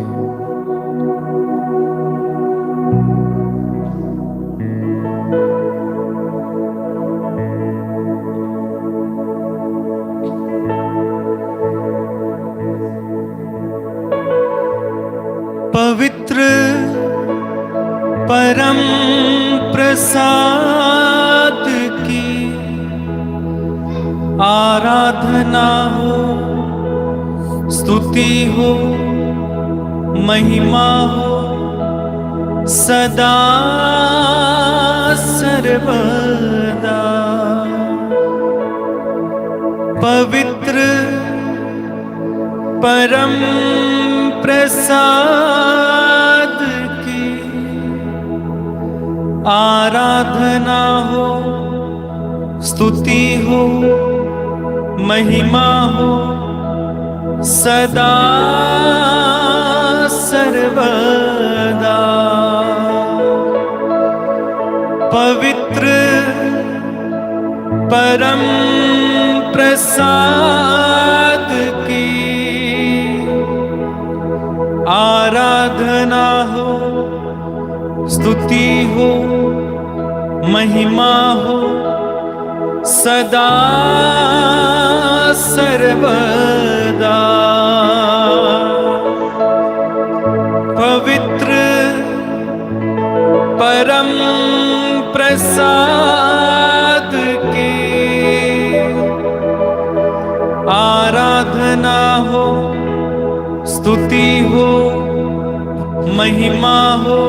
पवित्र परम प्रसाद की आराधना हो, स्तुति हो, महिमा हो सदा सर्वदा। पवित्र परम प्रसाद की आराधना हो, स्तुति हो, महिमा हो सदा सर्वदा। पवित्र परम प्रसाद की आराधना हो, स्तुति हो, महिमा हो सदा सर्वदा। पवित्र परम प्रसाद की आराधना हो, स्तुति हो, महिमा हो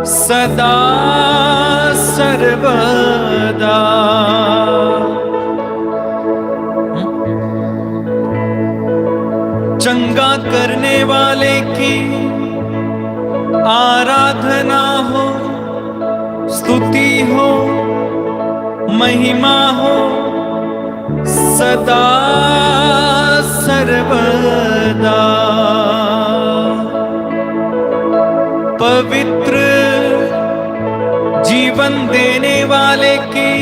सदा सर्वदा। चंगा करने वाले की आराधना हो, स्तुति हो, महिमा हो सदा सर्वदा। पवित्र जीवन देने वाले की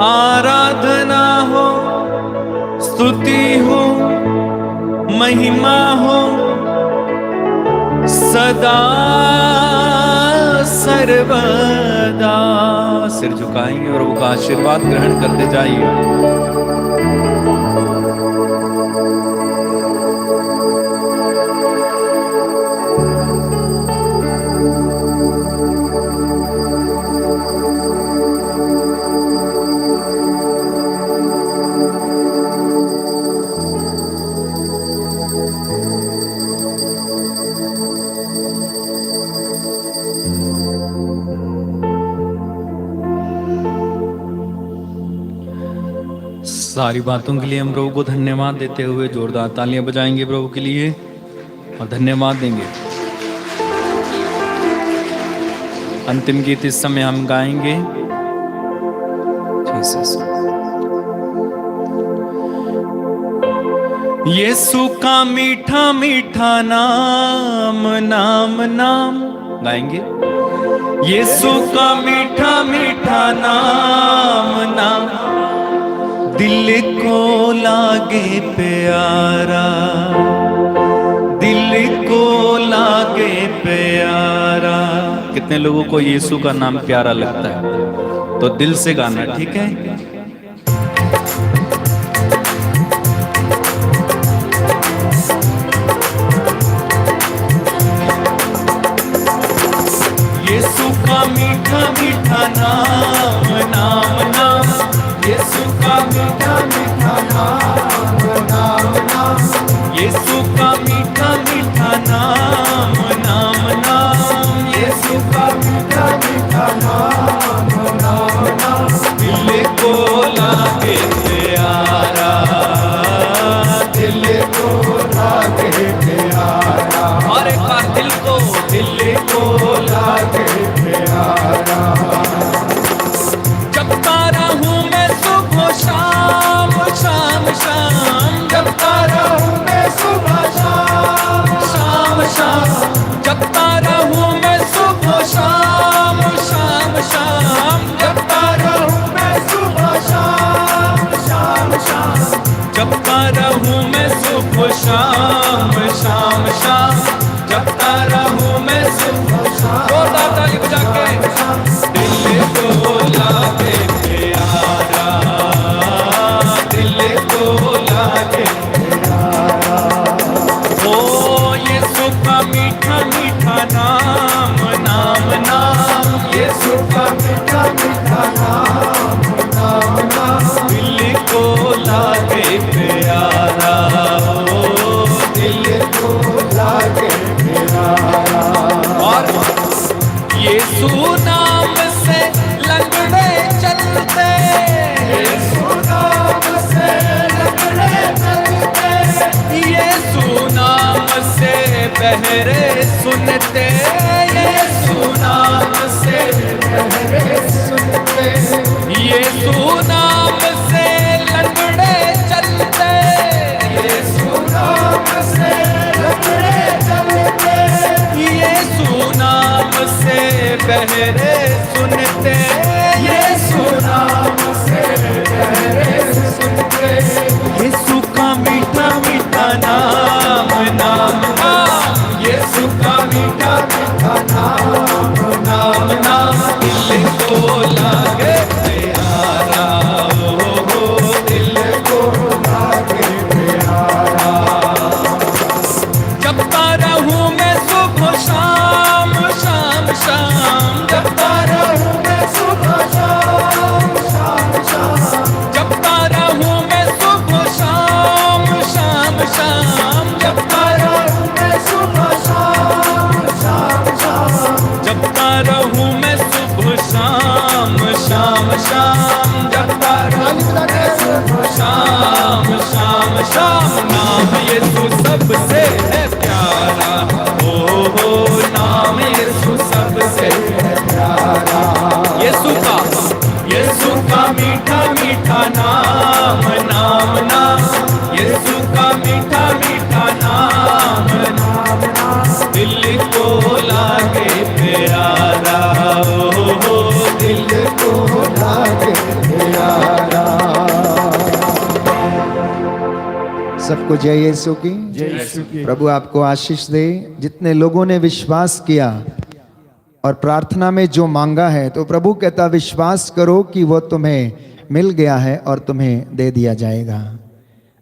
आराधना हो, स्तुति हो, महिमा हो सदा सर्वदा। सिर झुकाएंगे और वो आशीर्वाद ग्रहण करते जाइए। सारी बातों के लिए हम प्रभु को धन्यवाद देते हुए जोरदार तालियां बजाएंगे प्रभु के लिए और धन्यवाद देंगे। अंतिम गीत इस समय हम गाएंगे। यीशु का मीठा मीठा नाम, नाम नाम गाएंगे। यीशु का मीठा मीठा नाम, नाम दिल को लागे प्यारा, दिल को लागे प्यारा। कितने लोगों को यीशु का नाम प्यारा लगता है? तो दिल से गाना, ठीक है? यीशु का मीठा मीठा नाम, नाम नाम यीशु का मीठा मीठा नाम, नाम नाम यीशु का मीठा मीठा नाम, नाम नाम यीशु का मीठा मीठा नाम, नाम नाम दिल को लागे प्यारा, दिल को जपता रहूं मैं सुबह शाम शाम शाम, जपता रहूं मैं सुबह शाम शाम शाम, जपता रहूं मैं सुबह शाम शाम शाम, जपता रहूं मैं सुबह शाम। जोरदार ताली बजा के दिल को लागे प्यारा, दिल को लागे प्यारा, ओ यीशु का मीठा मीठा नाम नाम नाम, यीशु का मीठा मीठा नाम नाम नाम, दिल को लागे प्यारा, ओ दिल को लागे प्यारा। और यीशु नाम से लंगड़े चलते, यीशु नाम से लंगड़े चलते, यीशु नाम से बहरे सुनते, यीशु नाम से बहरे सुनते, यीशु नाम से लंगड़े चलते, यीशु नाम से लंगड़े चलते, यीशु नाम से बहरे सुनते, यीशु नाम से बहरे सुनते, यीशु का मीठा मीठा नाम नाम नाम, यीशु का मीठा मीठा नाम नाम नाम, दिल को लागे प्यारा, ओ दिल को लागे प्यारा। जपता रहूं मैं सुबह शाम शाम शाम, जपता रहूं मैं सुबह शाम शाम शाम, जपता रहूं मैं सुबह शाम शाम शाम, जपता रहूं मैं सुबह शाम शाम शाम, जपता रहूं मैं सुबह शाम शाम शाम, जपता रहूं मैं सुबह शाम शाम शाम। नाम यीशु सबसे है प्यारा, ओ नाम यीशु सबसे है प्यारा, यीशु का मीठा मीठा नाम नाम नाम, यीशु का मीठा मीठा नाम नाम नाम, दिल को लागे प्यारा, ओ दिल को लागे प्यारा। सबको जय यीशु की। प्रभु आपको आशीष दे। जितने लोगों ने विश्वास किया और प्रार्थना में जो मांगा है, तो प्रभु कहता विश्वास करो कि वो तुम्हें मिल गया है और तुम्हें दे दिया जाएगा।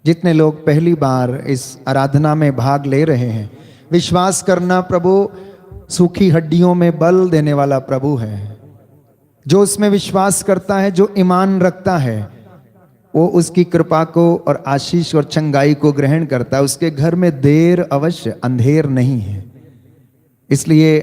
जितने लोग पहली बार इस आराधना में भाग ले रहे हैं, विश्वास करना प्रभु सूखी हड्डियों में बल देने वाला प्रभु है। जो उसमें विश्वास करता है, जो ईमान रखता है, वो उसकी कृपा को और आशीष और चंगाई को ग्रहण करता है। उसके घर में देर अवश्य अंधेर नहीं है। इसलिए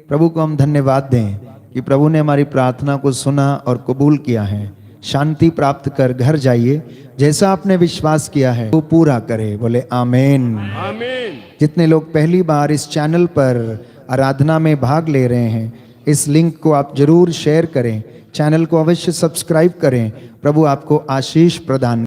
प्रभु को हम धन्यवाद दें कि प्रभु ने हमारी प्रार्थना को सुना और कबूल किया है। शांति प्राप्त कर घर जाइए। जैसा आपने विश्वास किया है वो पूरा करे। बोले आमीन। आमीन। जितने लोग पहली बार इस चैनल पर आराधना में भाग ले रहे हैं, इस लिंक को आप जरूर शेयर करें, चैनल को अवश्य सब्सक्राइब करें। प्रभु आपको आशीष प्रदान